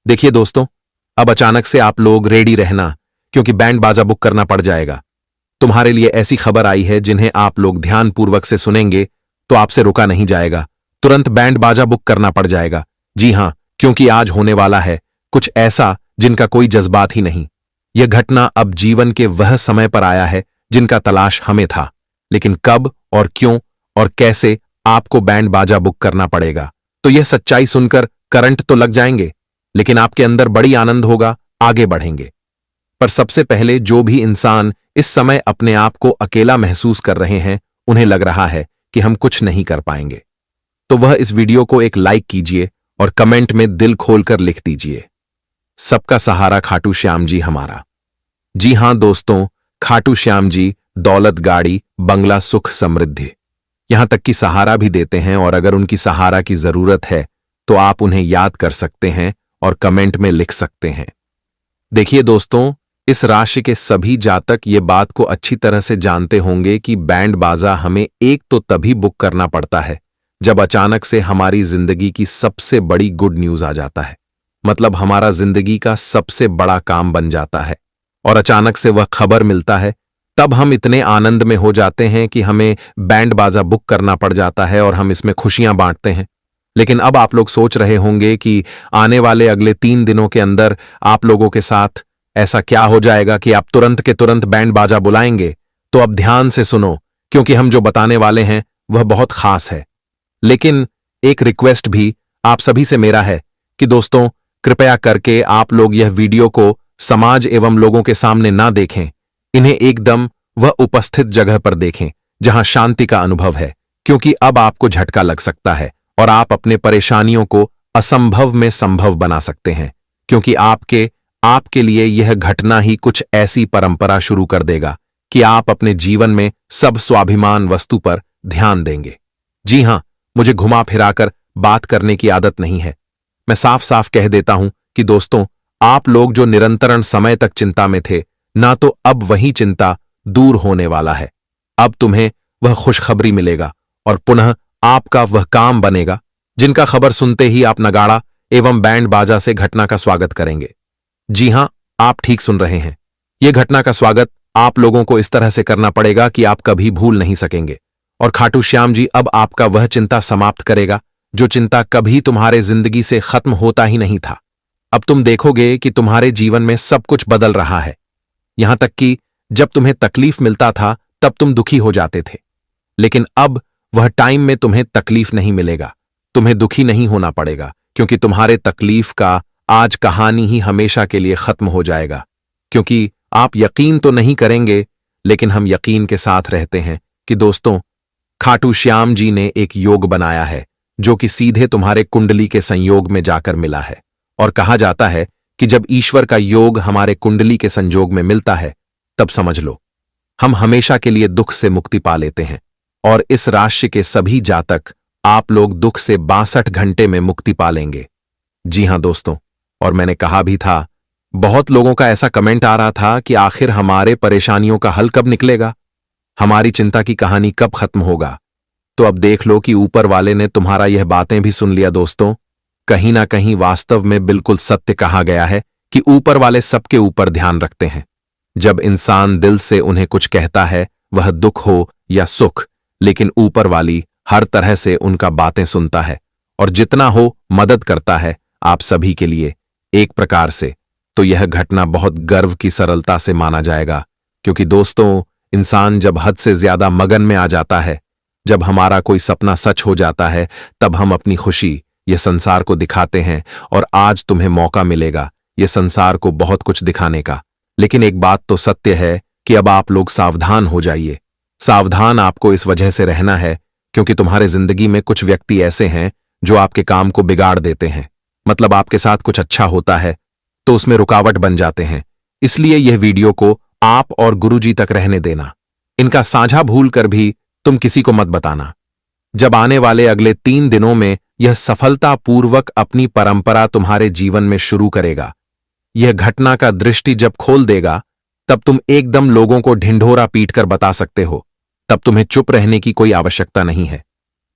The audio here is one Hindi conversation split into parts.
देखिए दोस्तों, अब अचानक से आप लोग रेडी रहना, क्योंकि बैंड बाजा बुक करना पड़ जाएगा। तुम्हारे लिए ऐसी खबर आई है जिन्हें आप लोग ध्यानपूर्वक से सुनेंगे तो आपसे रुका नहीं जाएगा। तुरंत बैंड बाजा बुक करना पड़ जाएगा। जी हां, क्योंकि आज होने वाला है कुछ ऐसा जिनका कोई जज्बात ही नहीं। यह घटना अब जीवन के वह समय पर आया है जिनका तलाश हमें था, लेकिन कब और क्यों और कैसे आपको बैंड बाजा बुक करना पड़ेगा। तो यह सच्चाई सुनकर करंट तो लग जाएंगे, लेकिन आपके अंदर बड़ी आनंद होगा, आगे बढ़ेंगे। पर सबसे पहले जो भी इंसान इस समय अपने आप को अकेला महसूस कर रहे हैं, उन्हें लग रहा है कि हम कुछ नहीं कर पाएंगे, तो वह इस वीडियो को एक लाइक कीजिए और कमेंट में दिल खोलकर लिख दीजिए, सबका सहारा खाटू श्याम जी हमारा। जी हां दोस्तों, खाटू श्याम जी दौलत, गाड़ी, बंगला, सुख, समृद्धि, यहां तक कि सहारा भी देते हैं। और अगर उनकी सहारा की जरूरत है तो आप उन्हें याद कर सकते हैं और कमेंट में लिख सकते हैं। देखिए दोस्तों, इस राशि के सभी जातक ये बात को अच्छी तरह से जानते होंगे कि बैंड बाजा हमें एक तो तभी बुक करना पड़ता है जब अचानक से हमारी जिंदगी की सबसे बड़ी गुड न्यूज आ जाता है। मतलब हमारा जिंदगी का सबसे बड़ा काम बन जाता है और अचानक से वह खबर मिलता है, तब हम इतने आनंद में हो जाते हैं कि हमें बैंड बाजा बुक करना पड़ जाता है और हम इसमें खुशियां बांटते हैं। लेकिन अब आप लोग सोच रहे होंगे कि आने वाले अगले 3 दिनों के अंदर आप लोगों के साथ ऐसा क्या हो जाएगा कि आप तुरंत के तुरंत बैंड बाजा बुलाएंगे। तो अब ध्यान से सुनो, क्योंकि हम जो बताने वाले हैं वह बहुत खास है। लेकिन एक रिक्वेस्ट भी आप सभी से मेरा है कि दोस्तों, कृपया करके आप लोग यह वीडियो को समाज एवं लोगों के सामने ना देखें। इन्हें एकदम वह उपस्थित जगह पर देखें जहां शांति का अनुभव है, क्योंकि अब आपको झटका लग सकता है और आप अपने परेशानियों को असंभव में संभव बना सकते हैं, क्योंकि आपके लिए यह घटना ही कुछ ऐसी परंपरा शुरू कर देगा कि आप अपने जीवन में सब स्वाभिमान वस्तु पर ध्यान देंगे। जी हां, मुझे घुमा फिराकर बात करने की आदत नहीं है। मैं साफ साफ कह देता हूं कि दोस्तों, आप लोग जो निरंतरण समय तक चिंता में थे, ना तो अब वही चिंता दूर होने वाला है। अब तुम्हें वह खुशखबरी मिलेगा और पुनः आपका वह काम बनेगा जिनका खबर सुनते ही आप नगाड़ा एवं बैंड बाजा से घटना का स्वागत करेंगे। जी हां, आप ठीक सुन रहे हैं। यह घटना का स्वागत आप लोगों को इस तरह से करना पड़ेगा कि आप कभी भूल नहीं सकेंगे। और खाटू श्याम जी अब आपका वह चिंता समाप्त करेगा जो चिंता कभी तुम्हारे जिंदगी से खत्म होता ही नहीं था। अब तुम देखोगे कि तुम्हारे जीवन में सब कुछ बदल रहा है। यहां तक कि जब तुम्हें तकलीफ मिलता था तब तुम दुखी हो जाते थे, लेकिन अब वह टाइम में तुम्हें तकलीफ नहीं मिलेगा। तुम्हें दुखी नहीं होना पड़ेगा, क्योंकि तुम्हारे तकलीफ का आज कहानी ही हमेशा के लिए खत्म हो जाएगा। क्योंकि आप यकीन तो नहीं करेंगे, लेकिन हम यकीन के साथ रहते हैं कि दोस्तों, खाटू श्याम जी ने एक योग बनाया है जो कि सीधे तुम्हारे कुंडली के संयोग में जाकर मिला है। और कहा जाता है कि जब ईश्वर का योग हमारे कुंडली के संयोग में मिलता है, तब समझ लो हम हमेशा के लिए दुख से मुक्ति पा लेते हैं। और इस राशि के सभी जातक, आप लोग दुख से 62 घंटे में मुक्ति पा लेंगे। जी हां दोस्तों, और मैंने कहा भी था, बहुत लोगों का ऐसा कमेंट आ रहा था कि आखिर हमारे परेशानियों का हल कब निकलेगा, हमारी चिंता की कहानी कब खत्म होगा। तो अब देख लो कि ऊपर वाले ने तुम्हारा यह बातें भी सुन लिया। दोस्तों, कहीं ना कहीं वास्तव में बिल्कुल सत्य कहा गया है कि ऊपर वाले सबके ऊपर ध्यान रखते हैं। जब इंसान दिल से उन्हें कुछ कहता है, वह दुख हो या सुख, लेकिन ऊपर वाली हर तरह से उनका बातें सुनता है और जितना हो मदद करता है आप सभी के लिए। एक प्रकार से तो यह घटना बहुत गर्व की सरलता से माना जाएगा, क्योंकि दोस्तों, इंसान जब हद से ज्यादा मगन में आ जाता है, जब हमारा कोई सपना सच हो जाता है, तब हम अपनी खुशी ये संसार को दिखाते हैं। और आज तुम्हें मौका मिलेगा ये संसार को बहुत कुछ दिखाने का। लेकिन एक बात तो सत्य है कि अब आप लोग सावधान हो जाइए। सावधान आपको इस वजह से रहना है क्योंकि तुम्हारे जिंदगी में कुछ व्यक्ति ऐसे हैं जो आपके काम को बिगाड़ देते हैं। मतलब आपके साथ कुछ अच्छा होता है तो उसमें रुकावट बन जाते हैं। इसलिए यह वीडियो को आप और गुरुजी तक रहने देना। इनका साझा भूल कर भी तुम किसी को मत बताना। जब आने वाले अगले 3 दिनों में यह सफलतापूर्वक अपनी परंपरा तुम्हारे जीवन में शुरू करेगा, यह घटना का दृष्टि जब खोल देगा, तब तुम एकदम लोगों को ढिंढोरा पीटकर बता सकते हो। तब तुम्हें चुप रहने की कोई आवश्यकता नहीं है,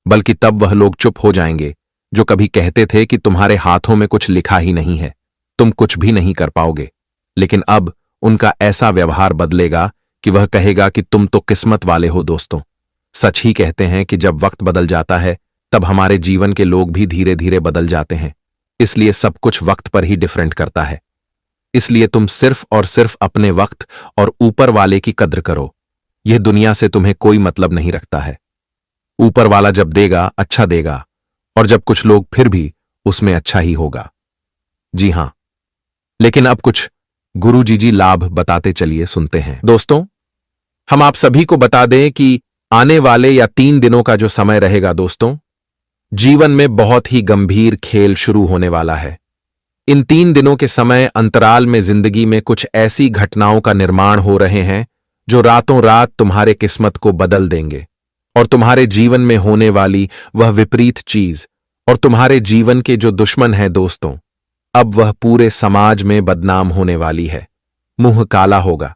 बल्कि तब वह लोग चुप हो जाएंगे जो कभी कहते थे कि तुम्हारे हाथों में कुछ लिखा ही नहीं है। तुम कुछ भी नहीं कर पाओगे। लेकिन अब उनका ऐसा व्यवहार बदलेगा कि वह कहेगा कि तुम तो किस्मत वाले हो दोस्तों। सच ही कहते हैं कि जब वक्त बदल जाता है तब हमारे जीवन के लोग भी धीरे धीरे बदल जाते हैं। इसलिए सब कुछ वक्त पर ही डिफरेंट करता है। इसलिए तुम सिर्फ और सिर्फ अपने वक्त और ऊपर वाले की कद्र करो। यह दुनिया से तुम्हें कोई मतलब नहीं रखता है। ऊपर वाला जब देगा अच्छा देगा, और जब कुछ लोग फिर भी उसमें अच्छा ही होगा। जी हां, लेकिन अब कुछ गुरु जी लाभ बताते चलिए, सुनते हैं। दोस्तों, हम आप सभी को बता दें कि आने वाले या 3 दिनों का जो समय रहेगा दोस्तों, जीवन में बहुत ही गंभीर खेल शुरू होने वाला है। इन 3 दिनों के समय अंतराल में जिंदगी में कुछ ऐसी घटनाओं का निर्माण हो रहे हैं जो रातों रात तुम्हारे किस्मत को बदल देंगे, और तुम्हारे जीवन में होने वाली वह विपरीत चीज और तुम्हारे जीवन के जो दुश्मन हैं दोस्तों, अब वह पूरे समाज में बदनाम होने वाली है। मुंह काला होगा।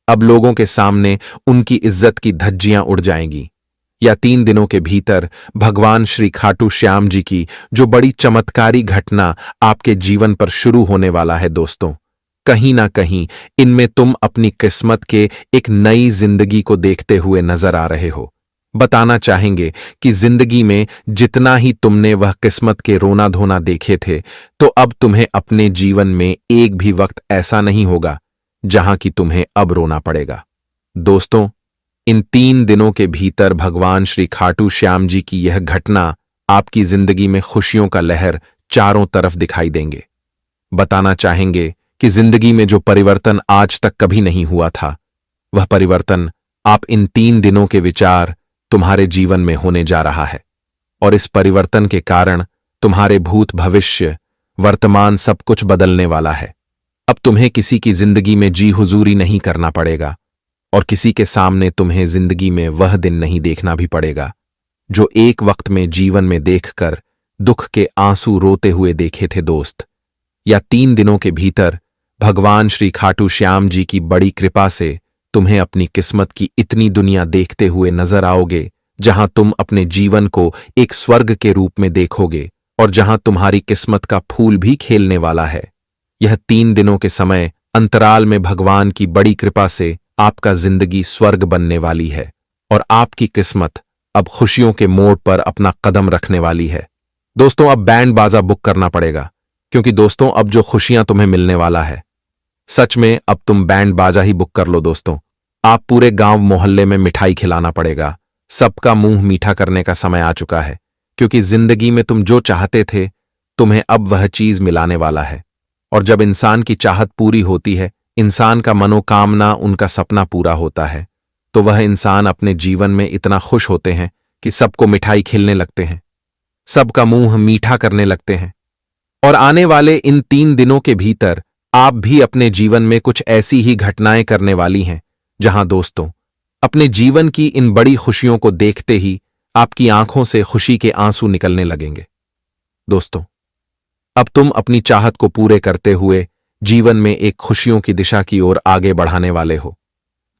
अब लोगों के सामने उनकी इज्जत की धज्जियां उड़ जाएंगी। या 3 दिनों के भीतर भगवान श्री खाटू श्याम जी की जो बड़ी चमत्कारी घटना आपके जीवन पर शुरू होने वाला है दोस्तों, कहीं ना कहीं इनमें तुम अपनी किस्मत के एक नई जिंदगी को देखते हुए नजर आ रहे हो। बताना चाहेंगे कि जिंदगी में जितना ही तुमने वह किस्मत के रोना धोना देखे थे, तो अब तुम्हें अपने जीवन में एक भी वक्त ऐसा नहीं होगा जहां कि तुम्हें अब रोना पड़ेगा। दोस्तों, इन 3 दिनों के भीतर भगवान श्री खाटू श्याम जी की यह घटना आपकी जिंदगी में खुशियों का लहर चारों तरफ दिखाई देंगे। बताना चाहेंगे कि जिंदगी में जो परिवर्तन आज तक कभी नहीं हुआ था, वह परिवर्तन आप इन 3 दिनों के विचार तुम्हारे जीवन में होने जा रहा है। और इस परिवर्तन के कारण तुम्हारे भूत भविष्य वर्तमान सब कुछ बदलने वाला है। अब तुम्हें किसी की जिंदगी में जी हुजूरी नहीं करना पड़ेगा, और किसी के सामने तुम्हें जिंदगी में वह दिन नहीं देखना भी पड़ेगा जो एक वक्त में जीवन में देखकर दुख के आंसू रोते हुए देखे थे दोस्त। या 3 दिनों के भीतर भगवान श्री खाटू श्याम जी की बड़ी कृपा से तुम्हें अपनी किस्मत की इतनी दुनिया देखते हुए नजर आओगे, जहां तुम अपने जीवन को एक स्वर्ग के रूप में देखोगे, और जहां तुम्हारी किस्मत का फूल भी खेलने वाला है। यह 3 दिनों के समय अंतराल में भगवान की बड़ी कृपा से आपका जिंदगी स्वर्ग बनने वाली है, और आपकी किस्मत अब खुशियों के मोड़ पर अपना कदम रखने वाली है। दोस्तों, अब बैंड बाजा बुक करना पड़ेगा, क्योंकि दोस्तों अब जो खुशियां तुम्हें मिलने वाला है, सच में अब तुम बैंड बाजा ही बुक कर लो दोस्तों। आप पूरे गांव मोहल्ले में मिठाई खिलाना पड़ेगा। सबका मुंह मीठा करने का समय आ चुका है, क्योंकि जिंदगी में तुम जो चाहते थे तुम्हें अब वह चीज मिलाने वाला है। और जब इंसान की चाहत पूरी होती है, इंसान का मनोकामना, उनका सपना पूरा होता है, तो वह इंसान अपने जीवन में इतना खुश होते हैं कि सबको मिठाई खिलने लगते हैं, सबका मुंह मीठा करने लगते हैं। और आने वाले इन 3 दिनों के भीतर आप भी अपने जीवन में कुछ ऐसी ही घटनाएं करने वाली हैं, जहां दोस्तों अपने जीवन की इन बड़ी खुशियों को देखते ही आपकी आंखों से खुशी के आंसू निकलने लगेंगे। दोस्तों, अब तुम अपनी चाहत को पूरे करते हुए जीवन में एक खुशियों की दिशा की ओर आगे बढ़ाने वाले हो।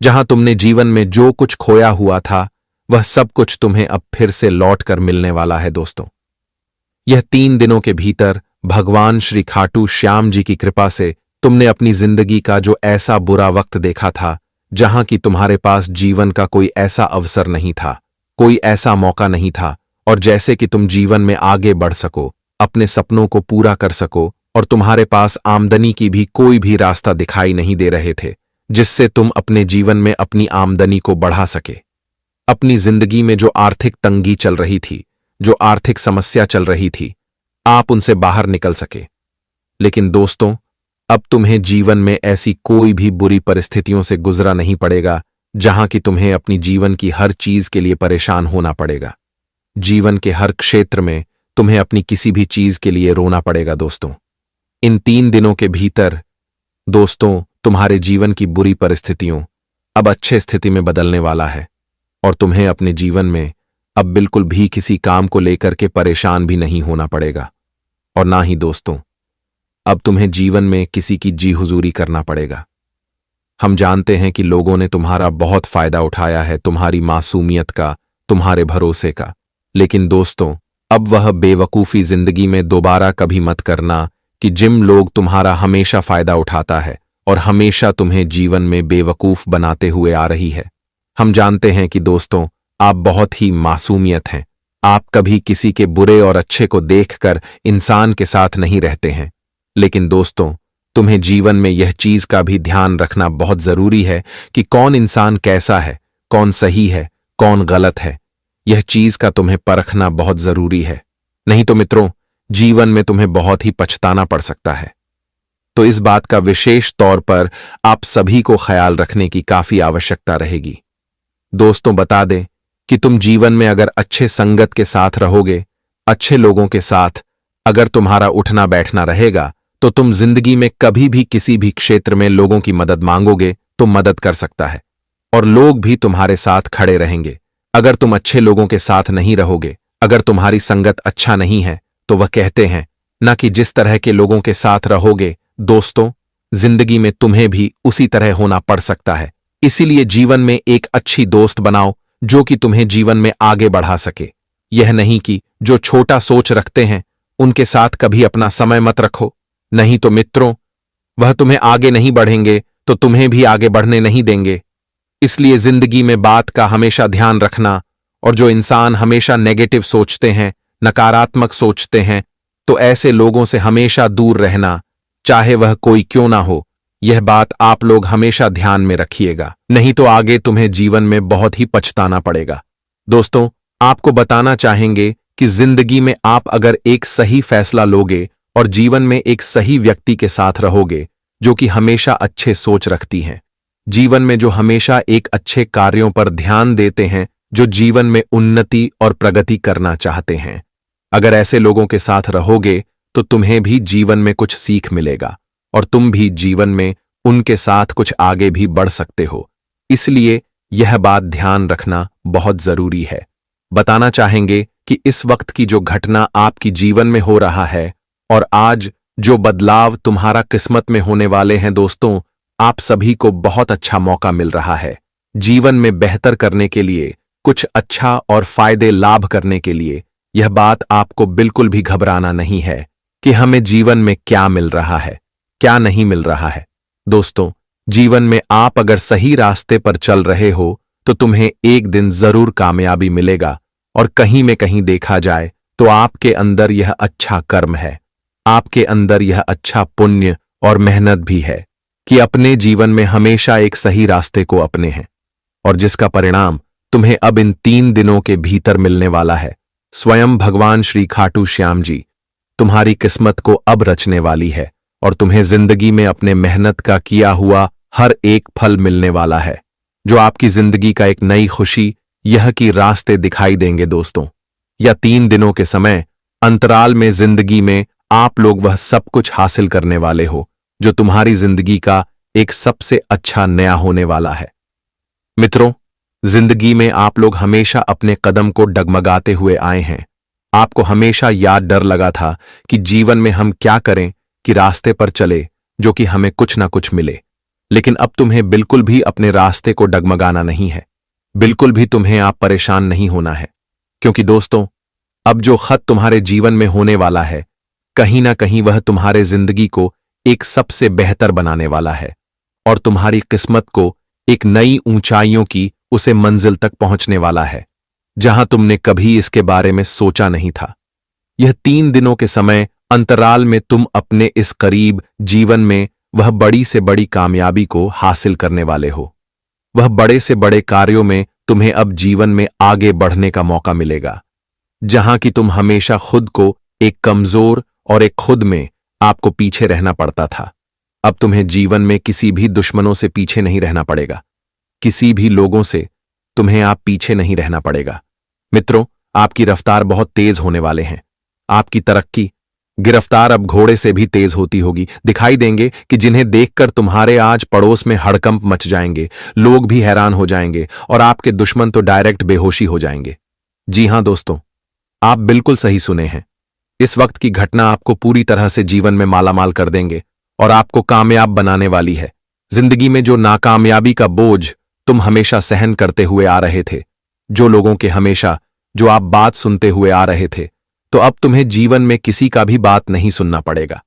जहां तुमने जीवन में जो कुछ खोया हुआ था, वह सब कुछ तुम्हें अब फिर से लौट कर मिलने वाला है। दोस्तों, यह 3 दिनों के भीतर भगवान श्री खाटू श्याम जी की कृपा से तुमने अपनी जिंदगी का जो ऐसा बुरा वक्त देखा था, जहां कि तुम्हारे पास जीवन का कोई ऐसा अवसर नहीं था, कोई ऐसा मौका नहीं था, और जैसे कि तुम जीवन में आगे बढ़ सको, अपने सपनों को पूरा कर सको, और तुम्हारे पास आमदनी की भी कोई भी रास्ता दिखाई नहीं दे रहे थे, जिससे तुम अपने जीवन में अपनी आमदनी को बढ़ा सके। अपनी जिंदगी में जो आर्थिक तंगी चल रही थी, जो आर्थिक समस्या चल रही थी, आप उनसे बाहर निकल सके। लेकिन दोस्तों, अब तुम्हें जीवन में ऐसी कोई भी बुरी परिस्थितियों से गुजरा नहीं पड़ेगा जहां कि तुम्हें अपनी जीवन की हर चीज के लिए परेशान होना पड़ेगा। जीवन के हर क्षेत्र में तुम्हें अपनी किसी भी चीज के लिए रोना पड़ेगा। दोस्तों, इन 3 दिनों के भीतर दोस्तों तुम्हारे जीवन की बुरी परिस्थितियों अब अच्छे स्थिति में बदलने वाला है, और तुम्हें अपने जीवन में अब बिल्कुल भी किसी काम को लेकर के परेशान भी नहीं होना पड़ेगा। और ना ही दोस्तों अब तुम्हें जीवन में किसी की जी हुजूरी करना पड़ेगा। हम जानते हैं कि लोगों ने तुम्हारा बहुत फायदा उठाया है, तुम्हारी मासूमियत का, तुम्हारे भरोसे का। लेकिन दोस्तों अब वह बेवकूफी जिंदगी में दोबारा कभी मत करना कि जिन लोग तुम्हारा हमेशा फायदा उठाता है और हमेशा तुम्हें जीवन में बेवकूफ बनाते हुए आ रही है। हम जानते हैं कि दोस्तों, आप बहुत ही मासूमियत हैं। आप कभी किसी के बुरे और अच्छे को देखकर इंसान के साथ नहीं रहते हैं। लेकिन दोस्तों, तुम्हें जीवन में यह चीज का भी ध्यान रखना बहुत जरूरी है कि कौन इंसान कैसा है, कौन सही है, कौन गलत है। यह चीज का तुम्हें परखना बहुत जरूरी है। नहीं तो मित्रों, जीवन में तुम्हें बहुत ही पछताना पड़ सकता है। तो इस बात का विशेष तौर पर आप सभी को ख्याल रखने की काफी आवश्यकता रहेगी। दोस्तों, बता दें कि तुम जीवन में अगर अच्छे संगत के साथ रहोगे, अच्छे लोगों के साथ अगर तुम्हारा उठना बैठना रहेगा, तो तुम जिंदगी में कभी भी किसी भी क्षेत्र में लोगों की मदद मांगोगे तो मदद कर सकता है और लोग भी तुम्हारे साथ खड़े रहेंगे। अगर तुम अच्छे लोगों के साथ नहीं रहोगे, अगर तुम्हारी संगत अच्छा नहीं है, तो वह कहते हैं ना कि जिस तरह के लोगों के साथ रहोगे दोस्तों, जिंदगी में तुम्हें भी उसी तरह होना पड़ सकता है। इसीलिए जीवन में एक अच्छी दोस्त बनाओ जो कि तुम्हें जीवन में आगे बढ़ा सके। यह नहीं कि जो छोटा सोच रखते हैं उनके साथ कभी अपना समय मत रखो। नहीं तो मित्रों, वह तुम्हें आगे नहीं बढ़ेंगे तो तुम्हें भी आगे बढ़ने नहीं देंगे। इसलिए जिंदगी में बात का हमेशा ध्यान रखना, और जो इंसान हमेशा नेगेटिव सोचते हैं, नकारात्मक सोचते हैं, तो ऐसे लोगों से हमेशा दूर रहना, चाहे वह कोई क्यों ना हो। यह बात आप लोग हमेशा ध्यान में रखिएगा, नहीं तो आगे तुम्हें जीवन में बहुत ही पछताना पड़ेगा। दोस्तों, आपको बताना चाहेंगे कि जिंदगी में आप अगर एक सही फैसला लोगे और जीवन में एक सही व्यक्ति के साथ रहोगे जो कि हमेशा अच्छे सोच रखती हैं, जीवन में जो हमेशा एक अच्छे कार्यों पर ध्यान देते हैं, जो जीवन में उन्नति और प्रगति करना चाहते हैं, अगर ऐसे लोगों के साथ रहोगे तो तुम्हें भी जीवन में कुछ सीख मिलेगा और तुम भी जीवन में उनके साथ कुछ आगे भी बढ़ सकते हो। इसलिए यह बात ध्यान रखना बहुत जरूरी है। बताना चाहेंगे कि इस वक्त की जो घटना आपकी जीवन में हो रहा है और आज जो बदलाव तुम्हारा किस्मत में होने वाले हैं दोस्तों, आप सभी को बहुत अच्छा मौका मिल रहा है जीवन में बेहतर करने के लिए, कुछ अच्छा और फायदे लाभ करने के लिए। यह बात आपको बिल्कुल भी घबराना नहीं है कि हमें जीवन में क्या मिल रहा है, क्या नहीं मिल रहा है। दोस्तों, जीवन में आप अगर सही रास्ते पर चल रहे हो तो तुम्हें एक दिन जरूर कामयाबी मिलेगा, और कहीं में कहीं देखा जाए तो आपके अंदर यह अच्छा कर्म है, आपके अंदर यह अच्छा पुण्य और मेहनत भी है कि अपने जीवन में हमेशा एक सही रास्ते को अपने हैं, और जिसका परिणाम तुम्हें अब इन 3 दिनों के भीतर मिलने वाला है। स्वयं भगवान श्री खाटू श्याम जी तुम्हारी किस्मत को अब रचने वाली है और तुम्हें जिंदगी में अपने मेहनत का किया हुआ हर एक फल मिलने वाला है, जो आपकी जिंदगी का एक नई खुशी यह कि रास्ते दिखाई देंगे। दोस्तों, या 3 दिनों के समय अंतराल में जिंदगी में आप लोग वह सब कुछ हासिल करने वाले हो जो तुम्हारी जिंदगी का एक सबसे अच्छा नया होने वाला है। मित्रों, जिंदगी में आप लोग हमेशा अपने कदम को डगमगाते हुए आए हैं। आपको हमेशा याद डर लगा था कि जीवन में हम क्या करें कि रास्ते पर चले जो कि हमें कुछ ना कुछ मिले। लेकिन अब तुम्हें बिल्कुल भी अपने रास्ते को डगमगाना नहीं है, बिल्कुल भी तुम्हें आप परेशान नहीं होना है, क्योंकि दोस्तों, अब जो खत तुम्हारे जीवन में होने वाला है, कहीं ना कहीं वह तुम्हारे जिंदगी को एक सबसे बेहतर बनाने वाला है और तुम्हारी किस्मत को एक नई ऊंचाइयों की उसे मंजिल तक पहुंचने वाला है जहां तुमने कभी इसके बारे में सोचा नहीं था। यह 3 दिनों के समय अंतराल में तुम अपने इस करीब जीवन में वह बड़ी से बड़ी कामयाबी को हासिल करने वाले हो। वह बड़े से बड़े कार्यों में तुम्हें अब जीवन में आगे बढ़ने का मौका मिलेगा, जहां कि तुम हमेशा खुद को एक कमजोर और एक खुद में आपको पीछे रहना पड़ता था। अब तुम्हें जीवन में किसी भी दुश्मनों से पीछे नहीं रहना पड़ेगा, किसी भी लोगों से तुम्हें आप पीछे नहीं रहना पड़ेगा। मित्रों, आपकी रफ्तार बहुत तेज होने वाले हैं। आपकी तरक्की गिरफ्तार अब घोड़े से भी तेज होती होगी। दिखाई देंगे कि जिन्हें देखकर तुम्हारे आज पड़ोस में हड़कंप मच जाएंगे, लोग भी हैरान हो जाएंगे और आपके दुश्मन तो डायरेक्ट बेहोशी हो जाएंगे। जी हां दोस्तों, आप बिल्कुल सही सुने हैं। इस वक्त की घटना आपको पूरी तरह से जीवन में मालामाल कर देंगे और आपको कामयाब बनाने वाली है। जिंदगी में जो नाकामयाबी का बोझ तुम हमेशा सहन करते हुए आ रहे थे, जो लोगों के हमेशा जो आप बात सुनते हुए आ रहे थे, तो अब तुम्हें जीवन में किसी का भी बात नहीं सुनना पड़ेगा।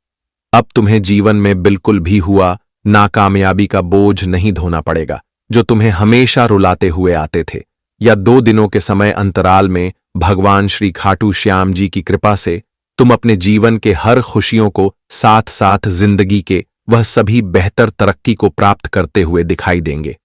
अब तुम्हें जीवन में बिल्कुल भी हुआ नाकामयाबी का बोझ नहीं ढोना पड़ेगा, जो तुम्हें हमेशा रुलाते हुए आते थे। या 2 दिनों के समय अंतराल में भगवान श्री खाटू श्याम जी की कृपा से तुम अपने जीवन के हर खुशियों को साथ साथ जिंदगी के वह सभी बेहतर तरक्की को प्राप्त करते हुए दिखाई देंगे।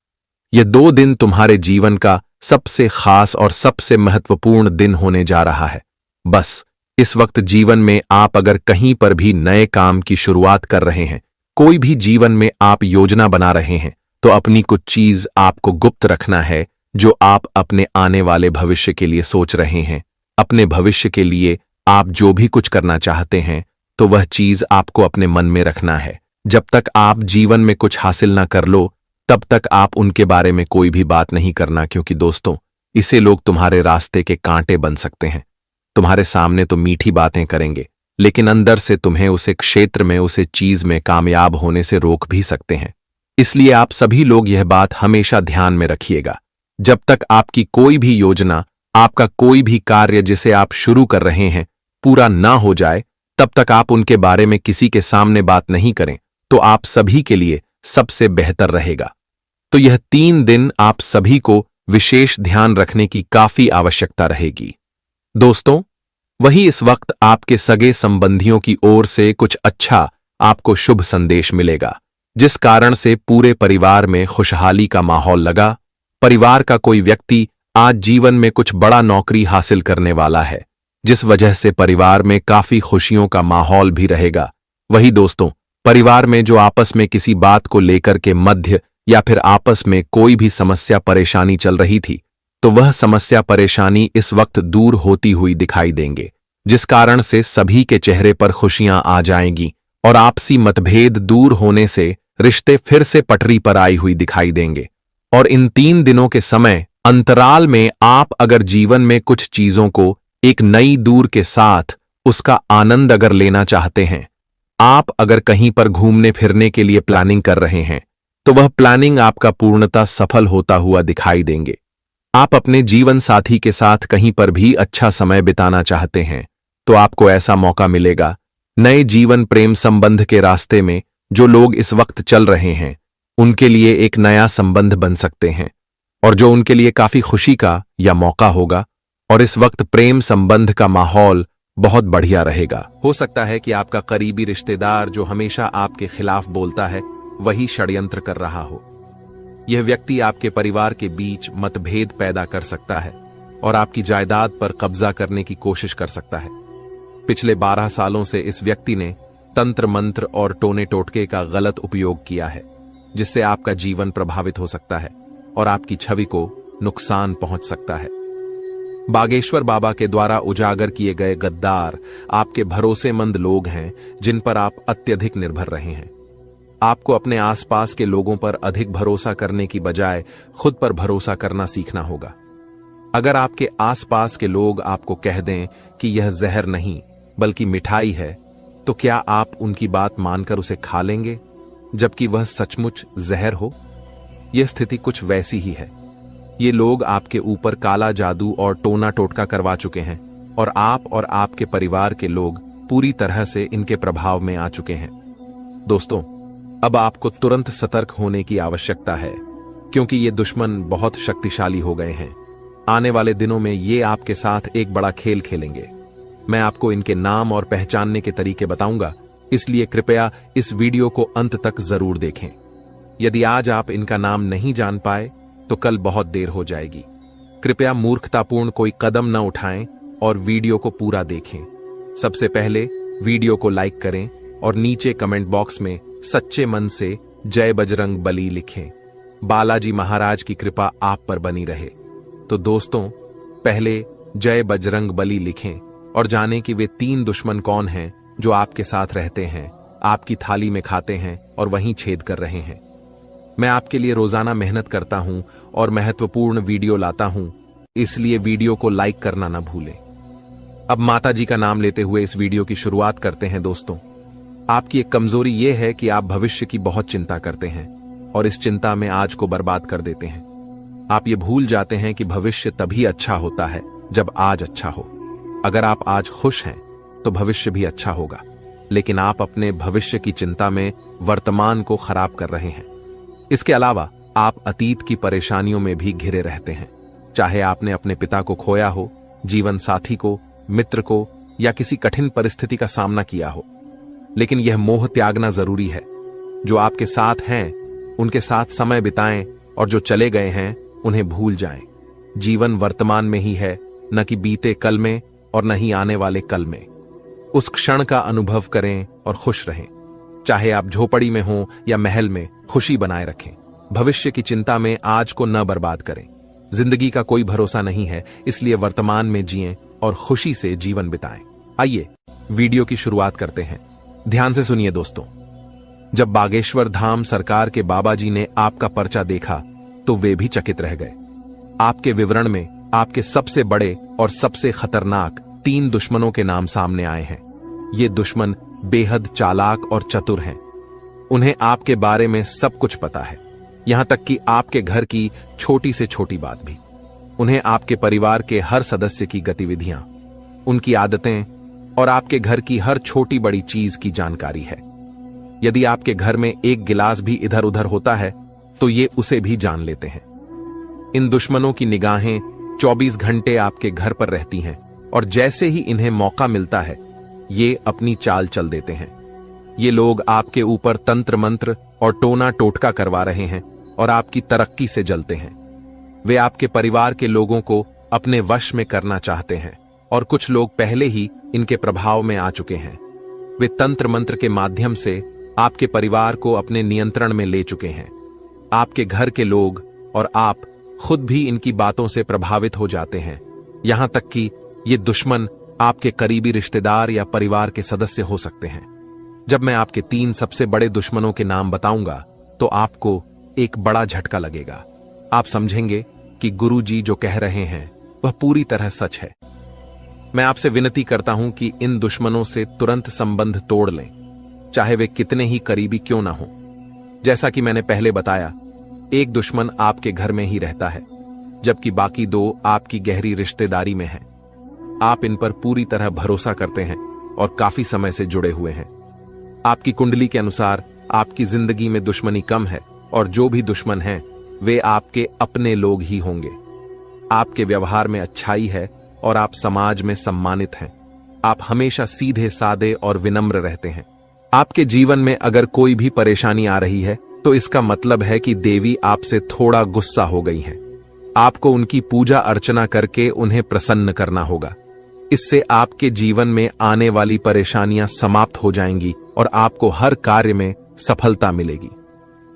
ये 2 दिन तुम्हारे जीवन का सबसे खास और सबसे महत्वपूर्ण दिन होने जा रहा है। बस इस वक्त जीवन में आप अगर कहीं पर भी नए काम की शुरुआत कर रहे हैं, कोई भी जीवन में आप योजना बना रहे हैं, तो अपनी कुछ चीज आपको गुप्त रखना है जो आप अपने आने वाले भविष्य के लिए सोच रहे हैं। अपने भविष्य के लिए आप जो भी कुछ करना चाहते हैं, तो वह चीज आपको अपने मन में रखना है। जब तक आप जीवन में कुछ हासिल ना कर लो, तब तक आप उनके बारे में कोई भी बात नहीं करना, क्योंकि दोस्तों, इसे लोग तुम्हारे रास्ते के कांटे बन सकते हैं। तुम्हारे सामने तो मीठी बातें करेंगे, लेकिन अंदर से तुम्हें उसे क्षेत्र में, उसे चीज में कामयाब होने से रोक भी सकते हैं। इसलिए आप सभी लोग यह बात हमेशा ध्यान में रखिएगा। जब तक आपकी कोई भी योजना, आपका कोई भी कार्य जिसे आप शुरू कर रहे हैं, पूरा ना हो जाए, तब तक आप उनके बारे में किसी के सामने बात नहीं करें, तो आप सभी के लिए सबसे बेहतर रहेगा। तो यह 3 दिन आप सभी को विशेष ध्यान रखने की काफी आवश्यकता रहेगी। दोस्तों, वही इस वक्त आपके सगे संबंधियों की ओर से कुछ अच्छा आपको शुभ संदेश मिलेगा, जिस कारण से पूरे परिवार में खुशहाली का माहौल लगा। परिवार का कोई व्यक्ति आज जीवन में कुछ बड़ा नौकरी हासिल करने वाला है, जिस वजह से परिवार में काफी खुशियों का माहौल भी रहेगा। वही दोस्तों, परिवार में जो आपस में किसी बात को लेकर के मध्य या फिर आपस में कोई भी समस्या परेशानी चल रही थी, तो वह समस्या परेशानी इस वक्त दूर होती हुई दिखाई देंगे, जिस कारण से सभी के चेहरे पर खुशियां आ जाएंगी और आपसी मतभेद दूर होने से रिश्ते फिर से पटरी पर आई हुई दिखाई देंगे। और इन 3 दिनों के समय अंतराल में आप अगर जीवन में कुछ चीजों को एक नई दूर के साथ उसका आनंद अगर लेना चाहते हैं, आप अगर कहीं पर घूमने फिरने के लिए प्लानिंग कर रहे हैं, तो वह प्लानिंग आपका पूर्णतः सफल होता हुआ दिखाई देंगे। आप अपने जीवन साथी के साथ कहीं पर भी अच्छा समय बिताना चाहते हैं, तो आपको ऐसा मौका मिलेगा। नए जीवन प्रेम संबंध के रास्ते में जो लोग इस वक्त चल रहे हैं, उनके लिए एक नया संबंध बन सकते हैं, और जो उनके लिए काफी खुशी का या मौका होगा। और इस वक्त प्रेम संबंध का माहौल बहुत बढ़िया रहेगा। हो सकता है कि आपका करीबी रिश्तेदार जो हमेशा आपके खिलाफ बोलता है, वही षड्यंत्र कर रहा हो। यह व्यक्ति आपके परिवार के बीच मतभेद पैदा कर सकता है और आपकी जायदाद पर कब्जा करने की कोशिश कर सकता है। पिछले 12 सालों से इस व्यक्ति ने तंत्र मंत्र और टोने टोटके का गलत उपयोग किया है, जिससे आपका जीवन प्रभावित हो सकता है और आपकी छवि को नुकसान पहुंच सकता है। बागेश्वर बाबा के द्वारा उजागर किए गए गद्दार आपके भरोसेमंद लोग हैं, जिन पर आप अत्यधिक निर्भर रहे हैं। आपको अपने आसपास के लोगों पर अधिक भरोसा करने की बजाय खुद पर भरोसा करना सीखना होगा। अगर आपके आसपास के लोग आपको कह दें कि यह जहर नहीं बल्कि मिठाई है, तो क्या आप उनकी बात मानकर उसे खा लेंगे, जबकि वह सचमुच जहर हो? यह स्थिति कुछ वैसी ही है। ये लोग आपके ऊपर काला जादू और टोना टोटका करवा चुके हैं और आप और आपके परिवार के लोग पूरी तरह से इनके प्रभाव में आ चुके हैं। दोस्तों, अब आपको तुरंत सतर्क होने की आवश्यकता है, क्योंकि ये दुश्मन बहुत शक्तिशाली हो गए हैं। आने वाले दिनों में ये आपके साथ एक बड़ा खेल खेलेंगे। मैं आपको इनके नाम और पहचानने के तरीके बताऊंगा, इसलिए कृपया इस वीडियो को अंत तक जरूर देखें। यदि आज आप इनका नाम नहीं जान पाए, तो कल बहुत देर हो जाएगी। कृपया मूर्खतापूर्ण कोई कदम न उठाएं और वीडियो को पूरा देखें। सबसे पहले वीडियो को लाइक करें और नीचे कमेंट बॉक्स में सच्चे मन से जय बजरंग बली लिखें। बालाजी महाराज की कृपा आप पर बनी रहे। तो दोस्तों, पहले जय बजरंग बली लिखें और जानें कि वे 3 दुश्मन कौन हैं जो आपके साथ रहते हैं, आपकी थाली में खाते हैं और वहीं छेद कर रहे हैं। मैं आपके लिए रोजाना मेहनत करता हूं और महत्वपूर्ण वीडियो लाता हूं, इसलिए वीडियो को लाइक करना ना भूलें। अब माता जी का नाम लेते हुए इस वीडियो की शुरुआत करते हैं। दोस्तों, आपकी एक कमजोरी यह है कि आप भविष्य की बहुत चिंता करते हैं और इस चिंता में आज को बर्बाद कर देते हैं। आप ये भूल जाते हैं कि भविष्य तभी अच्छा होता है जब आज अच्छा हो। अगर आप आज खुश हैं तो भविष्य भी अच्छा होगा, लेकिन आप अपने भविष्य की चिंता में वर्तमान को खराब कर रहे हैं। इसके अलावा आप अतीत की परेशानियों में भी घिरे रहते हैं, चाहे आपने अपने पिता को खोया हो, जीवन साथी को, मित्र को या किसी कठिन परिस्थिति का सामना किया हो। लेकिन यह मोह त्यागना जरूरी है। जो आपके साथ हैं उनके साथ समय बिताएं और जो चले गए हैं उन्हें भूल जाएं। जीवन वर्तमान में ही है, न कि बीते कल में और न ही आने वाले कल में। उस क्षण का अनुभव करें और खुश रहें। चाहे आप झोपड़ी में हों या महल में, खुशी बनाए रखें। भविष्य की चिंता में आज को न बर्बाद करें। जिंदगी का कोई भरोसा नहीं है, इसलिए वर्तमान में जिएं और खुशी से जीवन बिताएं। आइए वीडियो की शुरुआत करते हैं। ध्यान से सुनिए दोस्तों। जब बागेश्वर धाम सरकार के बाबा जी ने आपका पर्चा देखा तो वे भी चकित रह गए। आपके विवरण में आपके सबसे बड़े और सबसे खतरनाक 3 दुश्मनों के नाम सामने आए हैं। ये दुश्मन बेहद चालाक और चतुर हैं। उन्हें आपके बारे में सब कुछ पता है, यहां तक कि आपके घर की छोटी से छोटी बात भी। उन्हें आपके परिवार के हर सदस्य की गतिविधियां, उनकी आदतें और आपके घर की हर छोटी बड़ी चीज की जानकारी है। यदि आपके घर में एक गिलास भी इधर उधर होता है तो ये उसे भी जान लेते हैं। इन दुश्मनों की निगाहें 24 घंटे आपके घर पर रहती हैं और जैसे ही इन्हें मौका मिलता है ये अपनी चाल चल देते हैं। ये लोग आपके ऊपर तंत्र मंत्र और टोना टोटका करवा रहे हैं और आपकी तरक्की से जलते हैं। वे आपके परिवार के लोगों को अपने वश में करना चाहते हैं और कुछ लोग पहले ही इनके प्रभाव में आ चुके हैं। वे तंत्र मंत्र के माध्यम से आपके परिवार को अपने नियंत्रण में ले चुके हैं। आपके घर के लोग और आप खुद भी इनकी बातों से प्रभावित हो जाते हैं। यहां तक कि ये दुश्मन आपके करीबी रिश्तेदार या परिवार के सदस्य हो सकते हैं। जब मैं आपके 3 सबसे बड़े दुश्मनों के नाम बताऊंगा तो आपको एक बड़ा झटका लगेगा। आप समझेंगे कि गुरुजी जो कह रहे हैं वह पूरी तरह सच है। मैं आपसे विनती करता हूं कि इन दुश्मनों से तुरंत संबंध तोड़ लें, चाहे वे कितने ही करीबी क्यों ना हो। जैसा कि मैंने पहले बताया, एक दुश्मन आपके घर में ही रहता है, जबकि बाकी 2 आपकी गहरी रिश्तेदारी में हैं। आप इन पर पूरी तरह भरोसा करते हैं और काफी समय से जुड़े हुए हैं। आपकी कुंडली के अनुसार आपकी जिंदगी में दुश्मनी कम है और जो भी दुश्मन हैं वे आपके अपने लोग ही होंगे। आपके व्यवहार में अच्छाई है और आप समाज में सम्मानित हैं। आप हमेशा सीधे सादे और विनम्र रहते हैं। आपके जीवन में अगर कोई भी परेशानी आ रही है तो इसका मतलब है कि देवी आपसे थोड़ा गुस्सा हो गई हैं। आपको उनकी पूजा अर्चना करके उन्हें प्रसन्न करना होगा। इससे आपके जीवन में आने वाली परेशानियां समाप्त हो जाएंगी और आपको हर कार्य में सफलता मिलेगी।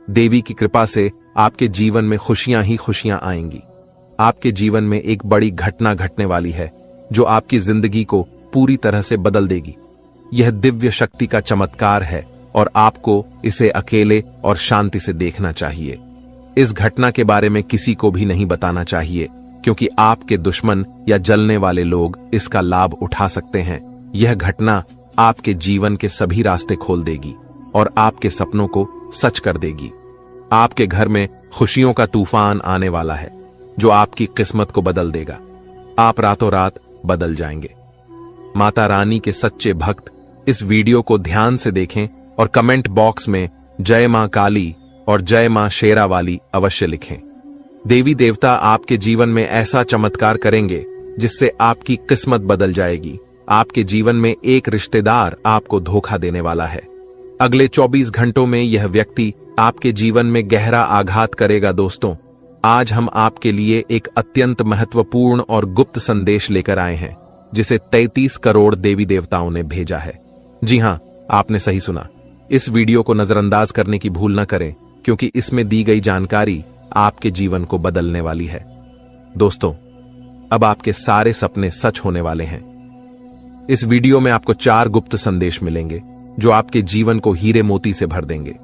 देवी की कृपा से आपके जीवन में खुशियां ही खुशियां आएंगी। आपके जीवन में एक बड़ी घटना घटने वाली है जो आपकी जिंदगी को पूरी तरह से बदल देगी। यह दिव्य शक्ति का चमत्कार है और आपको इसे अकेले और शांति से देखना चाहिए। इस घटना के बारे में किसी को भी नहीं बताना चाहिए, क्योंकि आपके दुश्मन या जलने वाले लोग इसका लाभ उठा सकते हैं। यह घटना आपके जीवन के सभी रास्ते खोल देगी और आपके सपनों को सच कर देगी। आपके घर में खुशियों का तूफान आने वाला है जो आपकी किस्मत को बदल देगा। आप रातों रात बदल जाएंगे। माता रानी के सच्चे भक्त इस वीडियो को ध्यान से देखें और कमेंट बॉक्स में जय मां काली और जय मां शेरा वाली अवश्य लिखें। देवी देवता आपके जीवन में ऐसा चमत्कार करेंगे जिससे आपकी किस्मत बदल जाएगी। आपके जीवन में एक रिश्तेदार आपको धोखा देने वाला है। अगले 24 घंटों में यह व्यक्ति आपके जीवन में गहरा आघात करेगा। दोस्तों, आज हम आपके लिए एक अत्यंत महत्वपूर्ण और गुप्त संदेश लेकर आए हैं जिसे 33 करोड़ देवी देवताओं ने भेजा है। जी हां, आपने सही सुना। इस वीडियो को नजरअंदाज करने की भूल न करें, क्योंकि इसमें दी गई जानकारी आपके जीवन को बदलने वाली है। दोस्तों, अब आपके सारे सपने सच होने वाले हैं। इस वीडियो में आपको 4 गुप्त संदेश मिलेंगे जो आपके जीवन को हीरे मोती से भर देंगे।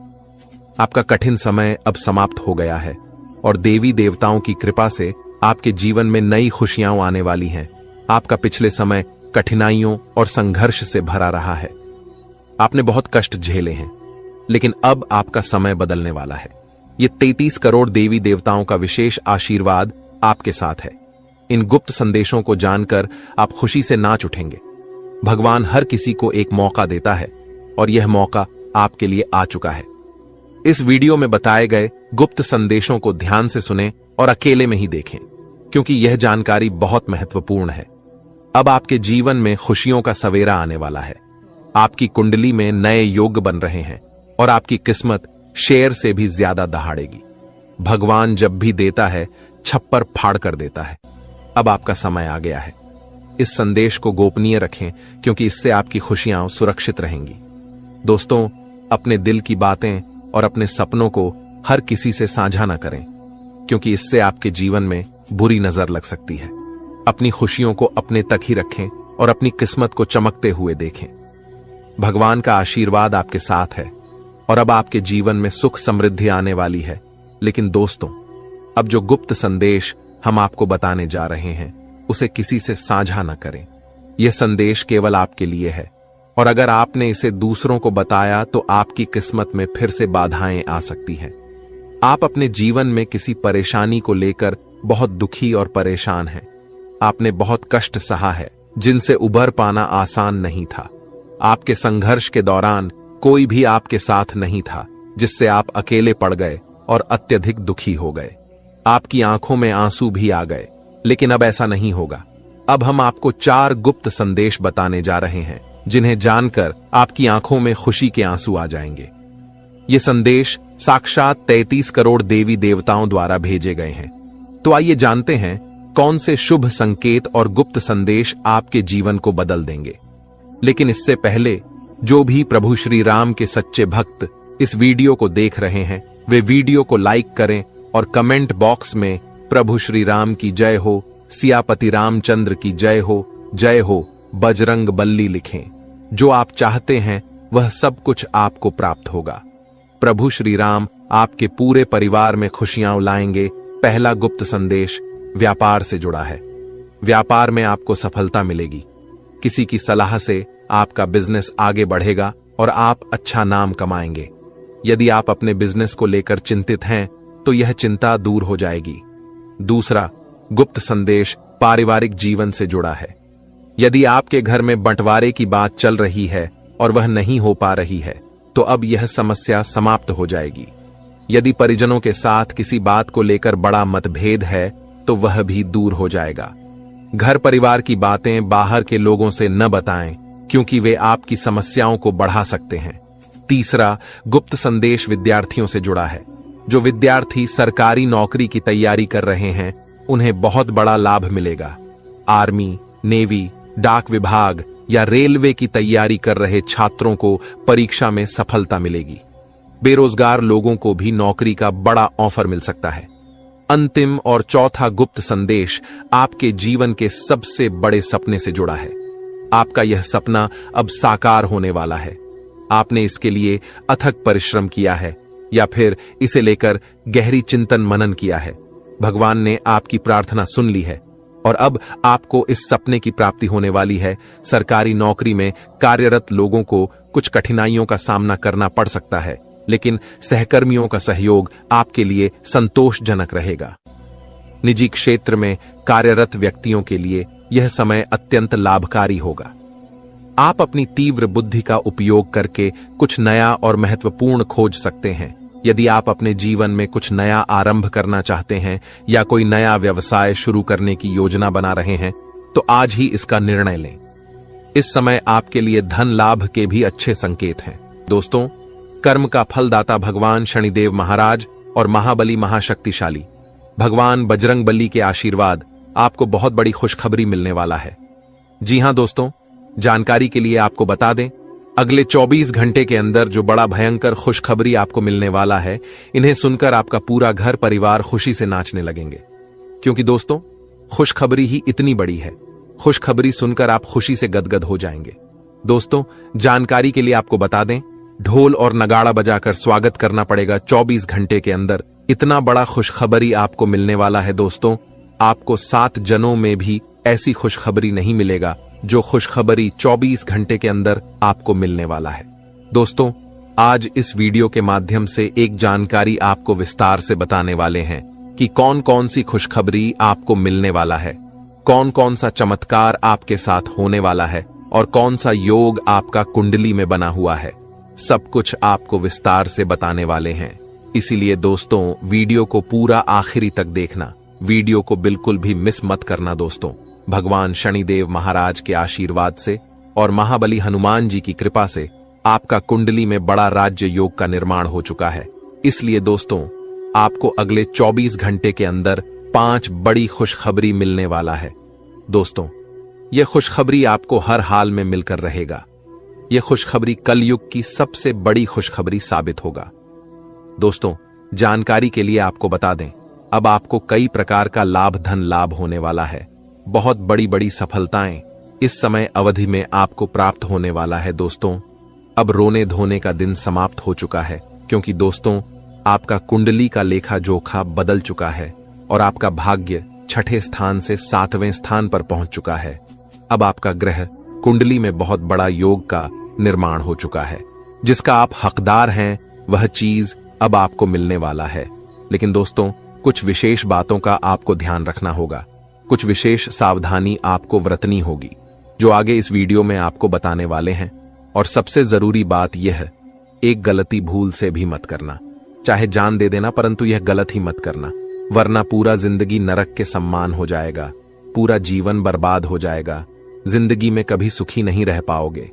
आपका कठिन समय अब समाप्त हो गया है और देवी देवताओं की कृपा से आपके जीवन में नई खुशियां आने वाली हैं। आपका पिछले समय कठिनाइयों और संघर्ष से भरा रहा है। आपने बहुत कष्ट झेले हैं, लेकिन अब आपका समय बदलने वाला है। ये 33 करोड़ देवी देवताओं का विशेष आशीर्वाद आपके साथ है। इन गुप्त संदेशों को जानकर आप खुशी से नाच उठेंगे। भगवान हर किसी को एक मौका देता है, और यह मौका आपके लिए आ चुका है। इस वीडियो में बताए गए गुप्त संदेशों को ध्यान से सुनें और अकेले में ही देखें, क्योंकि यह जानकारी बहुत महत्वपूर्ण है। अब आपके जीवन में खुशियों का सवेरा आने वाला है। आपकी कुंडली में नए योग बन रहे हैं और आपकी किस्मत शेर से भी ज्यादा दहाड़ेगी। भगवान जब भी देता है छप्पर फाड़ कर देता है। अब आपका समय आ गया है। इस संदेश को गोपनीय रखें, क्योंकि इससे आपकी खुशियां सुरक्षित रहेंगी। दोस्तों, अपने दिल की बातें और अपने सपनों को हर किसी से साझा न करें, क्योंकि इससे आपके जीवन में बुरी नजर लग सकती है। अपनी खुशियों को अपने तक ही रखें और अपनी किस्मत को चमकते हुए देखें। भगवान का आशीर्वाद आपके साथ है और अब आपके जीवन में सुख समृद्धि आने वाली है। लेकिन दोस्तों, अब जो गुप्त संदेश हम आपको बताने जा रहे हैं, उसे किसी से साझा न करें। यह संदेश केवल आपके लिए है, और अगर आपने इसे दूसरों को बताया तो आपकी किस्मत में फिर से बाधाएं आ सकती हैं। आप अपने जीवन में किसी परेशानी को लेकर बहुत दुखी और परेशान हैं। आपने बहुत कष्ट सहा है, जिनसे उबर पाना आसान नहीं था। आपके संघर्ष के दौरान कोई भी आपके साथ नहीं था, जिससे आप अकेले पड़ गए और अत्यधिक दुखी हो गए। आपकी आंखों में आंसू भी आ गए, लेकिन अब ऐसा नहीं होगा। अब हम आपको 4 गुप्त संदेश बताने जा रहे हैं, जिन्हें जानकर आपकी आंखों में खुशी के आंसू आ जाएंगे। ये संदेश साक्षात 33 करोड़ देवी देवताओं द्वारा भेजे गए हैं। तो आइए जानते हैं कौन से शुभ संकेत और गुप्त संदेश आपके जीवन को बदल देंगे। लेकिन इससे पहले, जो भी प्रभु श्री राम के सच्चे भक्त इस वीडियो को देख रहे हैं, वे वीडियो को लाइक करें और कमेंट बॉक्स में प्रभु श्री राम की जय हो, सियापति रामचंद्र की जय हो, बजरंग बल्ली लिखें। जो आप चाहते हैं वह सब कुछ आपको प्राप्त होगा। प्रभु श्री राम आपके पूरे परिवार में खुशियां लाएंगे। पहला गुप्त संदेश व्यापार से जुड़ा है। व्यापार में आपको सफलता मिलेगी। किसी की सलाह से आपका बिजनेस आगे बढ़ेगा और आप अच्छा नाम कमाएंगे। यदि आप अपने बिजनेस को लेकर चिंतित हैं, तो यह चिंता दूर हो जाएगी। दूसरा गुप्त संदेश पारिवारिक जीवन से जुड़ा है। यदि आपके घर में बंटवारे की बात चल रही है और वह नहीं हो पा रही है, तो अब यह समस्या समाप्त हो जाएगी। यदि परिजनों के साथ किसी बात को लेकर बड़ा मतभेद है, तो वह भी दूर हो जाएगा। घर परिवार की बातें बाहर के लोगों से न बताएं, क्योंकि वे आपकी समस्याओं को बढ़ा सकते हैं। तीसरा गुप्त संदेश विद्यार्थियों से जुड़ा है। जो विद्यार्थी सरकारी नौकरी की तैयारी कर रहे हैं, उन्हें बहुत बड़ा लाभ मिलेगा। आर्मी, नेवी, डाक विभाग या रेलवे की तैयारी कर रहे छात्रों को परीक्षा में सफलता मिलेगी। बेरोजगार लोगों को भी नौकरी का बड़ा ऑफर मिल सकता है। अंतिम और चौथा गुप्त संदेश आपके जीवन के सबसे बड़े सपने से जुड़ा है। आपका यह सपना अब साकार होने वाला है। आपने इसके लिए अथक परिश्रम किया है या फिर इसे लेकर गहरी चिंतन मनन किया है। भगवान ने आपकी प्रार्थना सुन ली है और अब आपको इस सपने की प्राप्ति होने वाली है। सरकारी नौकरी में कार्यरत लोगों को कुछ कठिनाइयों का सामना करना पड़ सकता है, लेकिन सहकर्मियों का सहयोग आपके लिए संतोषजनक रहेगा। निजी क्षेत्र में कार्यरत व्यक्तियों के लिए यह समय अत्यंत लाभकारी होगा। आप अपनी तीव्र बुद्धि का उपयोग करके कुछ नया और महत्वपूर्ण खोज सकते हैं। यदि आप अपने जीवन में कुछ नया आरंभ करना चाहते हैं या कोई नया व्यवसाय शुरू करने की योजना बना रहे हैं, तो आज ही इसका निर्णय लें। इस समय आपके लिए धन लाभ के भी अच्छे संकेत हैं। दोस्तों, कर्म का फलदाता भगवान शनिदेव महाराज और महाबली महाशक्तिशाली भगवान बजरंगबली के आशीर्वाद आपको बहुत बड़ी खुशखबरी मिलने वाला है। जी हां दोस्तों, जानकारी के लिए आपको बता दें, अगले 24 घंटे के अंदर जो बड़ा भयंकर खुशखबरी आपको मिलने वाला है, इन्हें सुनकर आपका पूरा घर परिवार खुशी से नाचने लगेंगे। क्योंकि दोस्तों, खुशखबरी ही इतनी बड़ी है। खुशखबरी सुनकर आप खुशी से गदगद हो जाएंगे। दोस्तों, जानकारी के लिए आपको बता दें, ढोल और नगाड़ा बजाकर स्वागत करना पड़ेगा 24 घंटे के अंदर। इतना बड़ा खुशखबरी आपको मिलने वाला है। दोस्तों, आपको 7 जनों में भी ऐसी खुशखबरी नहीं मिलेगा जो खुशखबरी 24 घंटे के अंदर आपको मिलने वाला है। दोस्तों, आज इस वीडियो के माध्यम से एक जानकारी आपको विस्तार से बताने वाले हैं कि कौन कौन सी खुशखबरी आपको मिलने वाला है, कौन कौन सा चमत्कार आपके साथ होने वाला है और कौन सा योग आपका कुंडली में बना हुआ है। सब कुछ आपको विस्तार से बताने वाले हैं। इसीलिए दोस्तों, वीडियो को पूरा आखिरी तक देखना, वीडियो को बिल्कुल भी मिस मत करना। दोस्तों, भगवान शनिदेव महाराज के आशीर्वाद से और महाबली हनुमान जी की कृपा से आपका कुंडली में बड़ा राज्य योग का निर्माण हो चुका है। इसलिए दोस्तों, आपको अगले 24 घंटे के अंदर 5 बड़ी खुशखबरी मिलने वाला है। दोस्तों, यह खुशखबरी आपको हर हाल में मिलकर रहेगा। यह खुशखबरी कलयुग की सबसे बड़ी खुशखबरी साबित होगा। दोस्तों, जानकारी के लिए आपको बता दें, अब आपको कई प्रकार का लाभ धन लाभ होने वाला है। बहुत बड़ी बड़ी सफलताएं इस समय अवधि में आपको प्राप्त होने वाला है। दोस्तों, अब रोने धोने का दिन समाप्त हो चुका है, क्योंकि दोस्तों, आपका कुंडली का लेखा जोखा बदल चुका है और आपका भाग्य 6ठे स्थान से 7वें स्थान पर पहुंच चुका है। अब आपका ग्रह कुंडली में बहुत बड़ा योग का निर्माण हो चुका है। जिसका आप हकदार हैं वह चीज अब आपको मिलने वाला है। लेकिन दोस्तों, कुछ विशेष बातों का आपको ध्यान रखना होगा, कुछ विशेष सावधानी आपको बरतनी होगी, जो आगे इस वीडियो में आपको बताने वाले हैं। और सबसे जरूरी बात यह है, एक गलती भूल से भी मत करना। चाहे जान दे देना, परंतु यह गलत ही मत करना, वरना पूरा जिंदगी नरक के सम्मान हो जाएगा, पूरा जीवन बर्बाद हो जाएगा, जिंदगी में कभी सुखी नहीं रह पाओगे।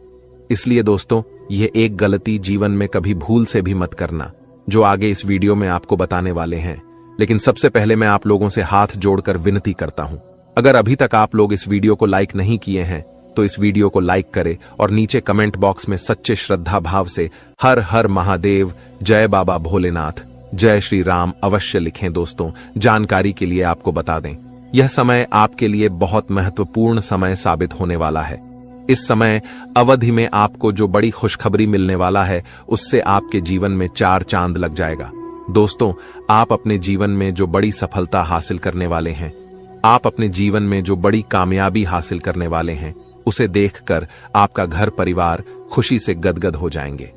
इसलिए दोस्तों, यह एक गलती जीवन में कभी भूल से भी मत करना, जो आगे इस वीडियो में आपको बताने वाले हैं। लेकिन सबसे पहले मैं आप लोगों से हाथ जोड़कर विनती करता हूं, अगर अभी तक आप लोग इस वीडियो को लाइक नहीं किए हैं तो इस वीडियो को लाइक करें और नीचे कमेंट बॉक्स में सच्चे श्रद्धा भाव से हर हर महादेव, जय बाबा भोलेनाथ, जय श्री राम अवश्य लिखें। दोस्तों, जानकारी के लिए आपको बता दें, यह समय आपके लिए बहुत महत्वपूर्ण समय साबित होने वाला है। इस समय अवधि में आपको जो बड़ी खुशखबरी मिलने वाला है, उससे आपके जीवन में 4 चांद लग जाएगा। दोस्तों, आप अपने जीवन में जो बड़ी सफलता हासिल करने वाले हैं, आप अपने जीवन में जो बड़ी कामयाबी हासिल करने वाले हैं, उसे देखकर आपका घर परिवार खुशी से गदगद हो जाएंगे।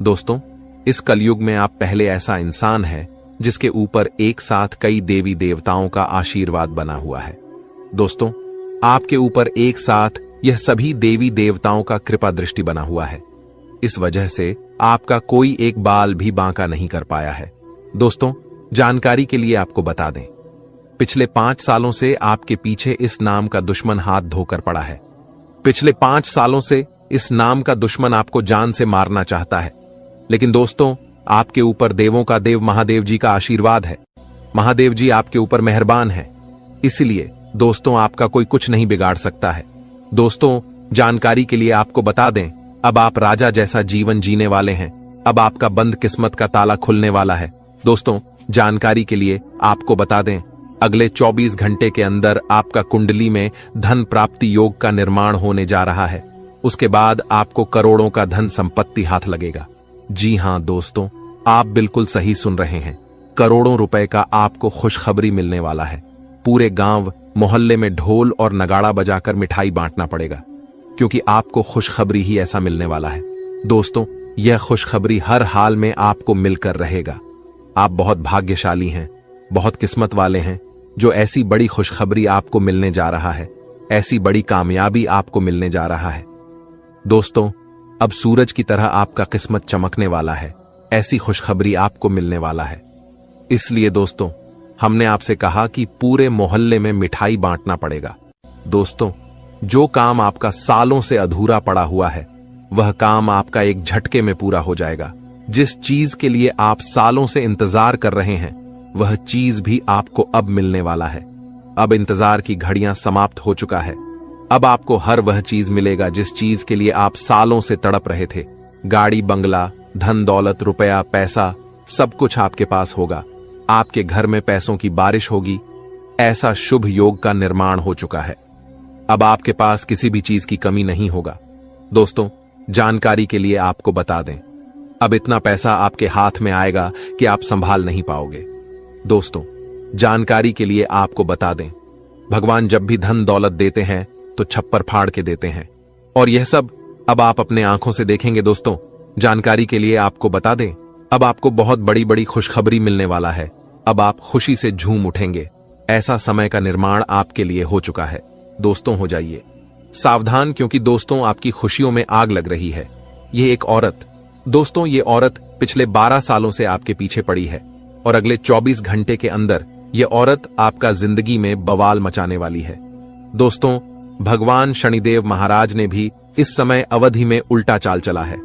दोस्तों, इस कलयुग में आप पहले ऐसा इंसान है जिसके ऊपर एक साथ कई देवी देवताओं का आशीर्वाद बना हुआ है। दोस्तों, आपके ऊपर एक साथ यह सभी देवी देवताओं का कृपा दृष्टि बना हुआ है। इस वजह से आपका कोई एक बाल भी बांका नहीं कर पाया है। दोस्तों, जानकारी के लिए आपको बता दें, पिछले 5 सालों से आपके पीछे इस नाम का दुश्मन हाथ धोकर पड़ा है। पिछले 5 सालों से इस नाम का दुश्मन आपको जान से मारना चाहता है। लेकिन दोस्तों, आपके ऊपर देवों का देव महादेव जी का आशीर्वाद है। महादेव जी आपके ऊपर मेहरबान है, इसलिए दोस्तों, आपका कोई कुछ नहीं बिगाड़ सकता है। दोस्तों, जानकारी के लिए आपको बता दें, अब आप राजा जैसा जीवन जीने वाले हैं। अब आपका बंद किस्मत का ताला खुलने वाला है। दोस्तों, जानकारी के लिए आपको बता दें, अगले 24 घंटे के अंदर आपका कुंडली में धन प्राप्ति योग का निर्माण होने जा रहा है। उसके बाद आपको करोड़ों का धन संपत्ति हाथ लगेगा। जी हां दोस्तों, आप बिल्कुल सही सुन रहे हैं, करोड़ों रुपए का आपको खुशखबरी मिलने वाला है। पूरे गांव मोहल्ले में ढोल और नगाड़ा बजाकर मिठाई बांटना पड़ेगा, क्योंकि आपको खुशखबरी ही ऐसा मिलने वाला है। दोस्तों, यह खुशखबरी हर हाल में आपको मिलकर रहेगा। आप बहुत भाग्यशाली हैं, बहुत किस्मत वाले हैं, जो ऐसी बड़ी खुशखबरी आपको मिलने जा रहा है, ऐसी बड़ी कामयाबी आपको मिलने जा रहा है। दोस्तों, अब सूरज की तरह आपका किस्मत चमकने वाला है, ऐसी खुशखबरी आपको मिलने वाला है। इसलिए दोस्तों, हमने आपसे कहा कि पूरे मोहल्ले में मिठाई बांटना पड़ेगा। दोस्तों, जो काम आपका सालों से अधूरा पड़ा हुआ है, वह काम आपका एक झटके में पूरा हो जाएगा। जिस चीज के लिए आप सालों से इंतजार कर रहे हैं, वह चीज भी आपको अब मिलने वाला है। अब इंतजार की घड़ियां समाप्त हो चुका है। अब आपको हर वह चीज मिलेगा जिस चीज के लिए आप सालों से तड़प रहे थे। गाड़ी बंगला, धन दौलत, रुपया पैसा, सब कुछ आपके पास होगा। आपके घर में पैसों की बारिश होगी। ऐसा शुभ योग का निर्माण हो चुका है। अब आपके पास किसी भी चीज की कमी नहीं होगा। दोस्तों, जानकारी के लिए आपको बता दें, अब इतना पैसा आपके हाथ में आएगा कि आप संभाल नहीं पाओगे। दोस्तों, जानकारी के लिए आपको बता दें, भगवान जब भी धन दौलत देते हैं तो छप्पर फाड़ के देते हैं, और यह सब अब आप अपने आंखों से देखेंगे। दोस्तों, जानकारी के लिए आपको बता दें, अब आपको बहुत बड़ी बड़ी खुशखबरी मिलने वाला है। अब आप खुशी से झूम उठेंगे। ऐसा समय का निर्माण आपके लिए हो चुका है। दोस्तों, हो जाइए सावधान, क्योंकि दोस्तों, आपकी खुशियों में आग लग रही है। यह एक औरत दोस्तों, ये औरत पिछले 12 सालों से आपके पीछे पड़ी है और अगले 24 घंटे के अंदर ये औरत आपका जिंदगी में बवाल मचाने वाली है। दोस्तों, भगवान शनिदेव महाराज ने भी इस समय अवधि में उल्टा चाल चला है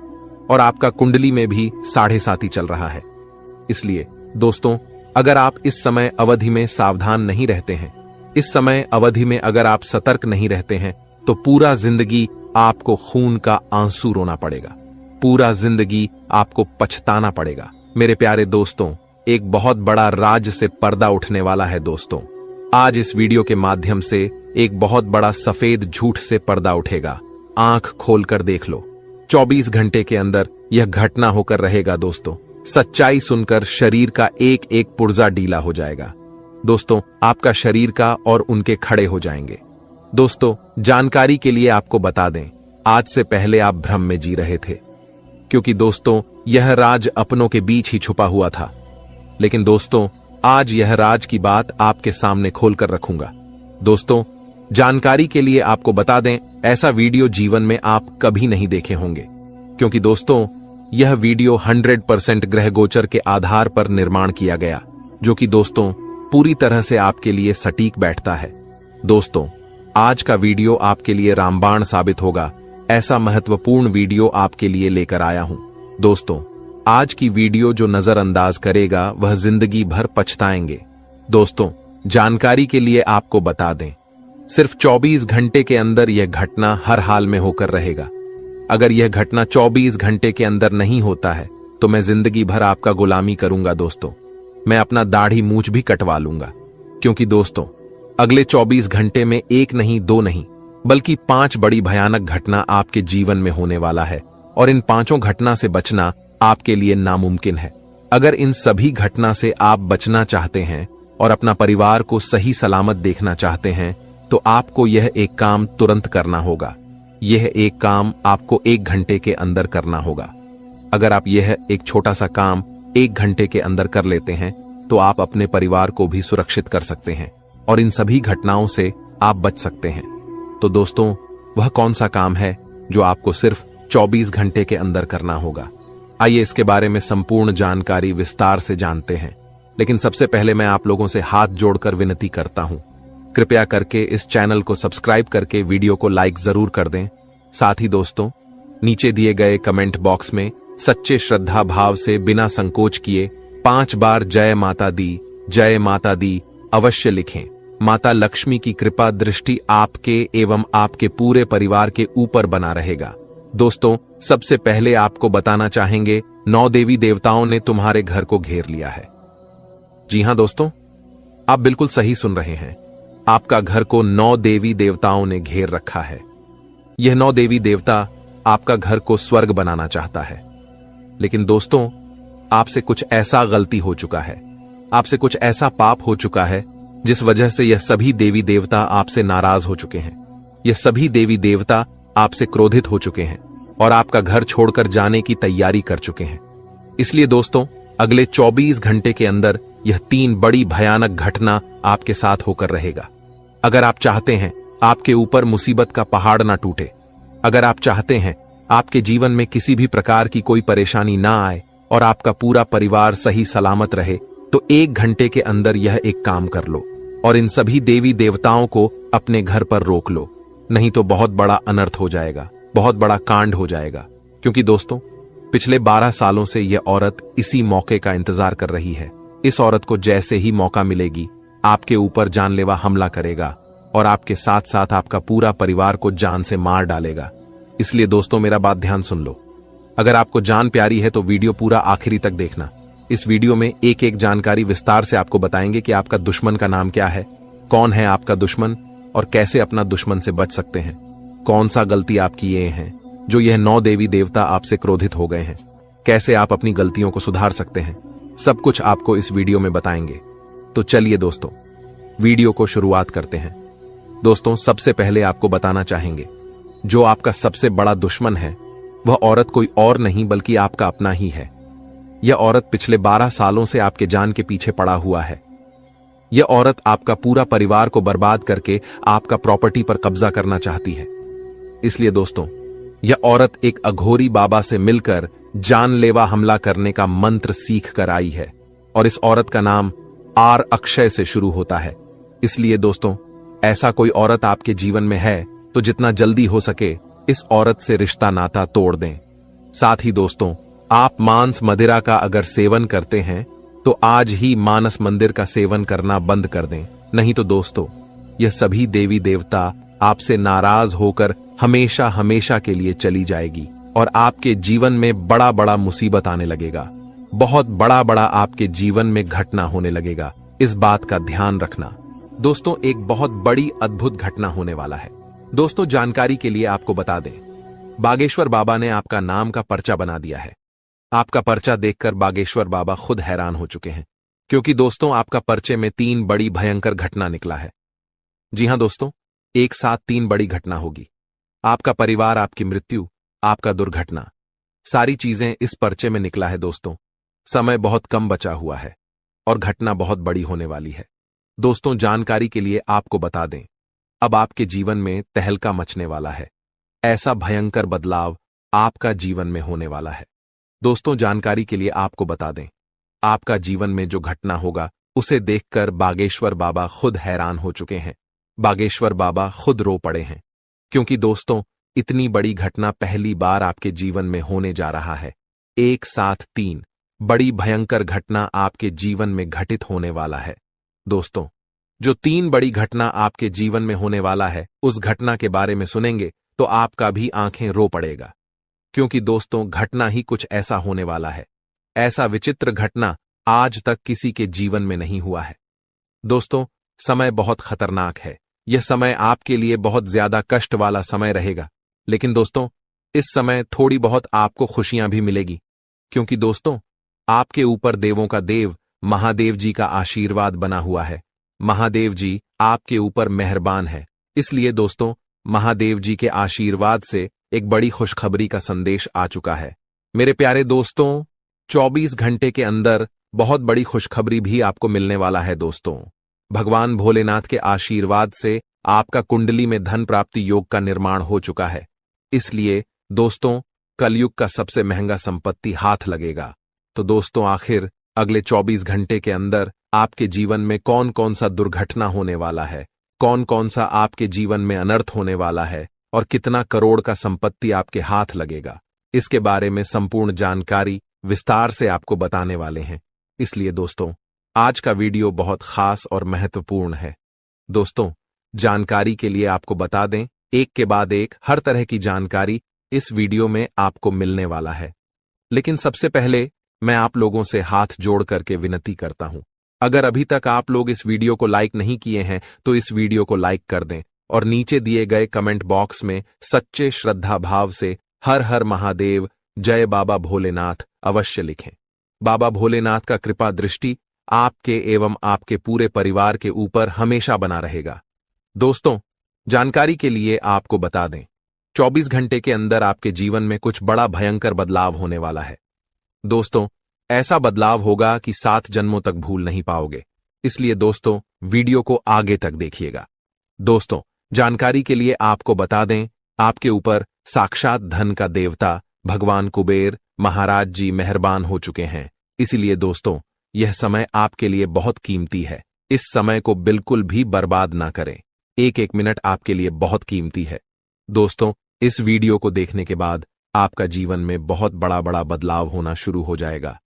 और आपका कुंडली में भी 7.5 चल रहा है। इसलिए दोस्तों, अगर आप इस समय अवधि में सावधान नहीं रहते हैं, इस समय अवधि में अगर आप सतर्क नहीं रहते हैं, तो पूरा जिंदगी आपको खून का आंसू रोना पड़ेगा, पूरा जिंदगी आपको पछताना पड़ेगा। मेरे प्यारे दोस्तों, एक बहुत बड़ा राज से पर्दा उठने वाला है। दोस्तों, आज इस वीडियो के माध्यम से एक बहुत बड़ा सफेद झूठ से पर्दा उठेगा। आंख खोलकर देख लो, 24 घंटे के अंदर यह घटना होकर रहेगा। दोस्तों, सच्चाई सुनकर शरीर का एक एक पुर्जा ढीला हो जाएगा। दोस्तों, आपका शरीर का और उनके खड़े हो जाएंगे। दोस्तों, जानकारी के लिए आपको बता दें, आज से पहले आप भ्रम में जी रहे थे, क्योंकि दोस्तों यह राज अपनों के बीच ही छुपा हुआ था। लेकिन दोस्तों, आज यह राज की बात आपके सामने खोलकर रखूंगा। दोस्तों, जानकारी के लिए आपको बता दें, ऐसा वीडियो जीवन में आप कभी नहीं देखे होंगे, क्योंकि दोस्तों यह वीडियो 100% ग्रह गोचर के आधार पर निर्माण किया गया, जो कि दोस्तों पूरी तरह से आपके लिए सटीक बैठता है। दोस्तों, आज का वीडियो आपके लिए रामबाण साबित होगा, ऐसा महत्वपूर्ण वीडियो आपके लिए लेकर आया हूं। दोस्तों, आज की वीडियो जो नजरअंदाज करेगा वह जिंदगी भर पछताएंगे। दोस्तों, जानकारी के लिए आपको बता दें, सिर्फ 24 घंटे के अंदर यह घटना हर हाल में होकर रहेगा। अगर यह घटना 24 घंटे के अंदर नहीं होता है तो मैं जिंदगी भर आपका गुलामी करूंगा। दोस्तों, मैं अपना दाढ़ी मूंछ भी कटवा लूंगा, क्योंकि दोस्तों अगले 24 घंटे में एक नहीं, दो नहीं, बल्कि 5 बड़ी भयानक घटना आपके जीवन में होने वाला है और इन 5 घटना से बचना आपके लिए नामुमकिन है। अगर इन सभी घटना से आप बचना चाहते हैं और अपना परिवार को सही सलामत देखना चाहते हैं, तो आपको यह एक काम तुरंत करना होगा। यह एक काम आपको 1 घंटे के अंदर करना होगा। अगर आप यह एक छोटा सा काम 1 घंटे के अंदर कर लेते हैं, तो आप अपने परिवार को भी सुरक्षित कर सकते हैं और इन सभी घटनाओं से आप बच सकते हैं। तो दोस्तों, वह कौन सा काम है जो आपको सिर्फ 24 घंटे के अंदर करना होगा? आइए इसके बारे में संपूर्ण जानकारी विस्तार से जानते हैं। लेकिन सबसे पहले मैं आप लोगों से हाथ जोड़कर विनती करता हूं, कृपया करके इस चैनल को सब्सक्राइब करके वीडियो को लाइक जरूर कर दें। साथ ही दोस्तों, नीचे दिए गए कमेंट बॉक्स में सच्चे श्रद्धा भाव से बिना संकोच किए 5 बार जय माता दी अवश्य लिखें। माता लक्ष्मी की कृपा दृष्टि आपके एवं आपके पूरे परिवार के ऊपर बना रहेगा। दोस्तों, सबसे पहले आपको बताना चाहेंगे, 9 देवी देवताओं ने तुम्हारे घर को घेर लिया है। जी हां दोस्तों, आप बिल्कुल सही सुन रहे हैं। आपका घर को 9 देवी देवताओं ने घेर रखा है। यह 9 देवी देवता आपका घर को स्वर्ग बनाना चाहता है। लेकिन दोस्तों, आपसे कुछ ऐसा गलती हो चुका है, आपसे कुछ ऐसा पाप हो चुका है, जिस वजह से यह सभी देवी देवता आपसे नाराज हो चुके हैं। यह सभी देवी देवता आपसे क्रोधित हो चुके हैं और आपका घर छोड़कर जाने की तैयारी कर चुके हैं। इसलिए दोस्तों, अगले 24 घंटे के अंदर यह 3 बड़ी भयानक घटना आपके साथ होकर रहेगा। अगर आप चाहते हैं आपके ऊपर मुसीबत का पहाड़ ना टूटे, अगर आप चाहते हैं आपके जीवन में किसी भी प्रकार की कोई परेशानी ना आए और आपका पूरा परिवार सही सलामत रहे, तो 1 घंटे के अंदर यह एक काम कर लो और इन सभी देवी देवताओं को अपने घर पर रोक लो, नहीं तो बहुत बड़ा अनर्थ हो जाएगा, बहुत बड़ा कांड हो जाएगा। क्योंकि दोस्तों, पिछले 12 सालों से यह औरत इसी मौके का इंतजार कर रही है। इस औरत को जैसे ही मौका मिलेगी, आपके ऊपर जानलेवा हमला करेगा और आपके साथ साथ आपका पूरा परिवार को जान से मार डालेगा। इसलिए दोस्तों, मेरा बात ध्यान सुन लो। अगर आपको जान प्यारी है तो वीडियो पूरा आखिरी तक देखना। इस वीडियो में एक एक जानकारी विस्तार से आपको बताएंगे कि आपका दुश्मन का नाम क्या है, कौन है आपका दुश्मन और कैसे अपना दुश्मन से बच सकते हैं, कौन सा गलती आप किए हैं जो यह 9 देवी देवता आपसे क्रोधित हो गए हैं, कैसे आप अपनी गलतियों को सुधार सकते हैं, सब कुछ आपको इस वीडियो में बताएंगे। तो चलिए दोस्तों, वीडियो को शुरुआत करते हैं। दोस्तों, सबसे पहले आपको बताना चाहेंगे, जो आपका सबसे बड़ा दुश्मन है वह औरत कोई और नहीं बल्कि आपका अपना ही है। यह औरत पिछले 12 सालों से आपके जान के पीछे पड़ा हुआ है। यह औरत आपका पूरा परिवार को बर्बाद करके आपका प्रॉपर्टी पर कब्जा करना चाहती है। इसलिए दोस्तों, यह औरत एक अघोरी बाबा से मिलकर जानलेवा हमला करने का मंत्र सीख कर आई है और इस औरत का नाम आर अक्षय से शुरू होता है। इसलिए दोस्तों, ऐसा कोई औरत आपके जीवन में है तो जितना जल्दी हो सके इस औरत से रिश्ता नाता तोड़ दें। साथ ही दोस्तों, आप मांस मदिरा का अगर सेवन करते हैं तो आज ही मानस मंदिर का सेवन करना बंद कर दें, नहीं तो दोस्तों यह सभी देवी देवता आपसे नाराज होकर हमेशा हमेशा के लिए चली जाएगी और आपके जीवन में बड़ा बड़ा मुसीबत आने लगेगा। बहुत बड़ा बड़ा आपके जीवन में घटना होने लगेगा। इस बात का ध्यान रखना। दोस्तों, एक बहुत बड़ी अद्भुत घटना होने वाला है। दोस्तों, जानकारी के लिए आपको बता दें, बागेश्वर बाबा ने आपका नाम का पर्चा बना दिया है। आपका पर्चा देखकर बागेश्वर बाबा खुद हैरान हो चुके हैं, क्योंकि दोस्तों आपका पर्चे में 3 बड़ी भयंकर घटना निकला है। जी हां दोस्तों, एक साथ 3 बड़ी घटना होगी। आपका परिवार, आपकी मृत्यु, आपका दुर्घटना, सारी चीजें इस पर्चे में निकला है। दोस्तों, समय बहुत कम बचा हुआ है और घटना बहुत बड़ी होने वाली है। दोस्तों, जानकारी के लिए आपको बता दें, अब आपके जीवन में तहलका मचने वाला है। ऐसा भयंकर बदलाव आपका जीवन में होने वाला है। दोस्तों, जानकारी के लिए आपको बता दें, आपका जीवन में जो घटना होगा उसे देखकर बागेश्वर बाबा खुद हैरान हो चुके हैं। बागेश्वर बाबा खुद रो पड़े हैं, क्योंकि दोस्तों इतनी बड़ी घटना पहली बार आपके जीवन में होने जा रहा है। एक साथ 3 बड़ी भयंकर घटना आपके जीवन में घटित होने वाला है। दोस्तों, जो 3 बड़ी घटना आपके जीवन में होने वाला है, उस घटना के बारे में सुनेंगे तो आपका भी आंखें रो पड़ेगा, क्योंकि दोस्तों घटना ही कुछ ऐसा होने वाला है। ऐसा विचित्र घटना आज तक किसी के जीवन में नहीं हुआ है। दोस्तों, समय बहुत खतरनाक है। यह समय आपके लिए बहुत ज्यादा कष्ट वाला समय रहेगा, लेकिन दोस्तों इस समय थोड़ी बहुत आपको खुशियां भी मिलेगी, क्योंकि दोस्तों आपके ऊपर देवों का देव महादेव जी का आशीर्वाद बना हुआ है। महादेव जी आपके ऊपर मेहरबान है। इसलिए दोस्तों महादेव जी के आशीर्वाद से एक बड़ी खुशखबरी का संदेश आ चुका है। मेरे प्यारे दोस्तों, 24 घंटे के अंदर बहुत बड़ी खुशखबरी भी आपको मिलने वाला है। दोस्तों, भगवान भोलेनाथ के आशीर्वाद से आपका कुंडली में धन प्राप्ति योग का निर्माण हो चुका है। इसलिए दोस्तों कलयुग का सबसे महंगा संपत्ति हाथ लगेगा। तो दोस्तों, आखिर अगले 24 घंटे के अंदर आपके जीवन में कौन कौन सा दुर्घटना होने वाला है, कौन कौन सा आपके जीवन में अनर्थ होने वाला है और कितना करोड़ का संपत्ति आपके हाथ लगेगा, इसके बारे में संपूर्ण जानकारी विस्तार से आपको बताने वाले हैं। इसलिए दोस्तों आज का वीडियो बहुत खास और महत्वपूर्ण है। दोस्तों, जानकारी के लिए आपको बता दें, एक के बाद एक हर तरह की जानकारी इस वीडियो में आपको मिलने वाला है। लेकिन सबसे पहले मैं आप लोगों से हाथ जोड़ करके विनती करता हूं, अगर अभी तक आप लोग इस वीडियो को लाइक नहीं किए हैं तो इस वीडियो को लाइक कर दें और नीचे दिए गए कमेंट बॉक्स में सच्चे श्रद्धा भाव से हर हर महादेव, जय बाबा भोलेनाथ अवश्य लिखें। बाबा भोलेनाथ का कृपा दृष्टि आपके एवं आपके पूरे परिवार के ऊपर हमेशा बना रहेगा। दोस्तों, जानकारी के लिए आपको बता दें, 24 घंटे के अंदर आपके जीवन में कुछ बड़ा भयंकर बदलाव होने वाला है। दोस्तों, ऐसा बदलाव होगा कि 7 जन्मों तक भूल नहीं पाओगे। इसलिए दोस्तों वीडियो को आगे तक देखिएगा। दोस्तों, जानकारी के लिए आपको बता दें, आपके ऊपर साक्षात धन का देवता भगवान कुबेर महाराज जी मेहरबान हो चुके हैं। इसलिए दोस्तों यह समय आपके लिए बहुत कीमती है। इस समय को बिल्कुल भी बर्बाद ना करें। एक एक मिनट आपके लिए बहुत कीमती है। दोस्तों, इस वीडियो को देखने के बाद आपका जीवन में बहुत बड़ा बड़ा बदलाव होना शुरू हो जाएगा।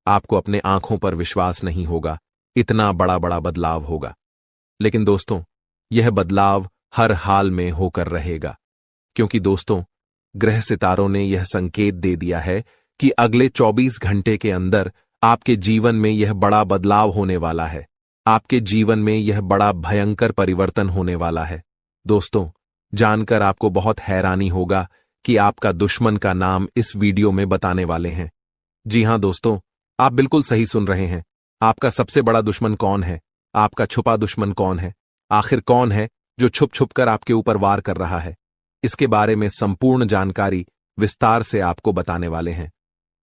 आपको अपने आंखों पर विश्वास नहीं होगा, इतना बड़ा बड़ा बदलाव होगा। लेकिन दोस्तों यह बदलाव हर हाल में होकर रहेगा, क्योंकि दोस्तों ग्रह सितारों ने यह संकेत दे दिया है कि अगले 24 घंटे के अंदर आपके जीवन में यह बड़ा बदलाव होने वाला है। आपके जीवन में यह बड़ा भयंकर परिवर्तन होने वाला है। दोस्तों, जानकर आपको बहुत हैरानी होगा कि आपका दुश्मन का नाम इस वीडियो में बताने वाले हैं। जी हां दोस्तों, आप बिल्कुल सही सुन रहे हैं। आपका सबसे बड़ा दुश्मन कौन है? आपका छुपा दुश्मन कौन है? आखिर कौन है जो छुप छुप कर आपके ऊपर वार कर रहा है? इसके बारे में संपूर्ण जानकारी विस्तार से आपको बताने वाले हैं।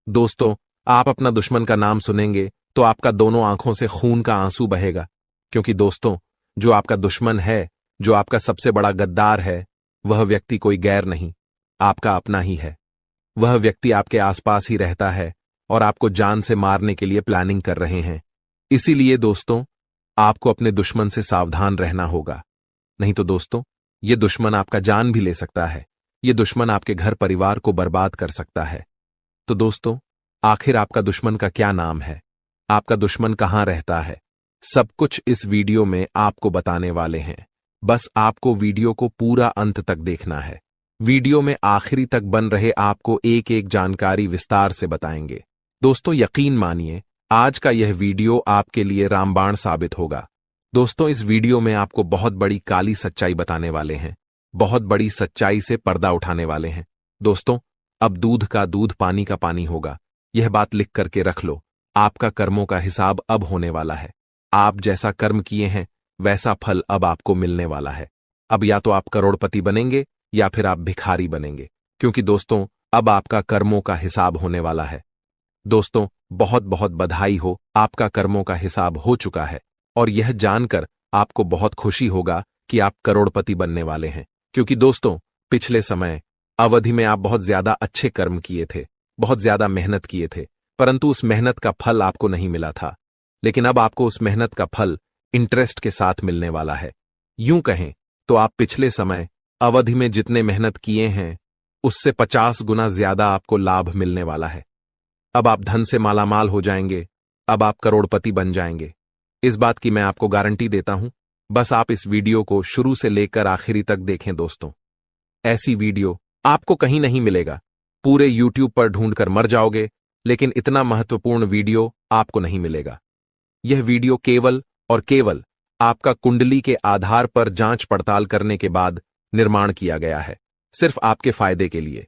दोस्तों, आप अपना दुश्मन का नाम सुनेंगे तो आपका दोनों आंखों से खून का आंसू बहेगा, क्योंकि दोस्तों जो आपका दुश्मन है, जो आपका सबसे बड़ा गद्दार है, वह व्यक्ति कोई गैर नहीं, आपका अपना ही है। वह व्यक्ति आपके आसपास ही रहता है और आपको जान से मारने के लिए प्लानिंग कर रहे हैं। इसीलिए दोस्तों, आपको अपने दुश्मन से सावधान रहना होगा। नहीं तो दोस्तों, ये दुश्मन आपका जान भी ले सकता है। ये दुश्मन आपके घर परिवार को बर्बाद कर सकता है। तो दोस्तों, आखिर आपका दुश्मन का क्या नाम है? आपका दुश्मन कहाँ रहता है? सब कुछ इस वीडियो में आपको बताने वाले हैं। बस आपको वीडियो को पूरा अंत तक देखना है। वीडियो में आखिरी तक बन रहे आपको एक एक जानकारी विस्तार से बताएंगे। दोस्तों, यकीन मानिए, आज का यह वीडियो आपके लिए रामबाण साबित होगा। दोस्तों, इस वीडियो में आपको बहुत बड़ी काली सच्चाई बताने वाले हैं। बहुत बड़ी सच्चाई से पर्दा उठाने वाले हैं। दोस्तों, अब दूध का दूध, पानी का पानी होगा। यह बात लिख करके रख लो। आपका कर्मों का हिसाब अब होने वाला है। आप जैसा कर्म किए हैं वैसा फल अब आपको मिलने वाला है। अब या तो आप करोड़पति बनेंगे या फिर आप भिखारी बनेंगे, क्योंकि दोस्तों, अब आपका कर्मों का हिसाब होने वाला है। दोस्तों, बहुत बहुत बधाई हो, आपका कर्मों का हिसाब हो चुका है। और यह जानकर आपको बहुत खुशी होगा कि आप करोड़पति बनने वाले हैं, क्योंकि दोस्तों, पिछले समय अवधि में आप बहुत ज्यादा अच्छे कर्म किए थे, बहुत ज्यादा मेहनत किए थे, परंतु उस मेहनत का फल आपको नहीं मिला था। लेकिन अब आपको उस मेहनत का फल इंटरेस्ट के साथ मिलने वाला है। यूं कहें तो आप पिछले समय अवधि में जितने मेहनत किए हैं उससे 50 गुना ज्यादा आपको लाभ मिलने वाला है। अब आप धन से मालामाल हो जाएंगे। अब आप करोड़पति बन जाएंगे। इस बात की मैं आपको गारंटी देता हूं। बस आप इस वीडियो को शुरू से लेकर आखिरी तक देखें। दोस्तों, ऐसी वीडियो आपको कहीं नहीं मिलेगा। पूरे YouTube पर ढूंढकर मर जाओगे, लेकिन इतना महत्वपूर्ण वीडियो आपको नहीं मिलेगा। यह वीडियो केवल और केवल आपका कुंडली के आधार पर जांच पड़ताल करने के बाद निर्माण किया गया है, सिर्फ आपके फायदे के लिए।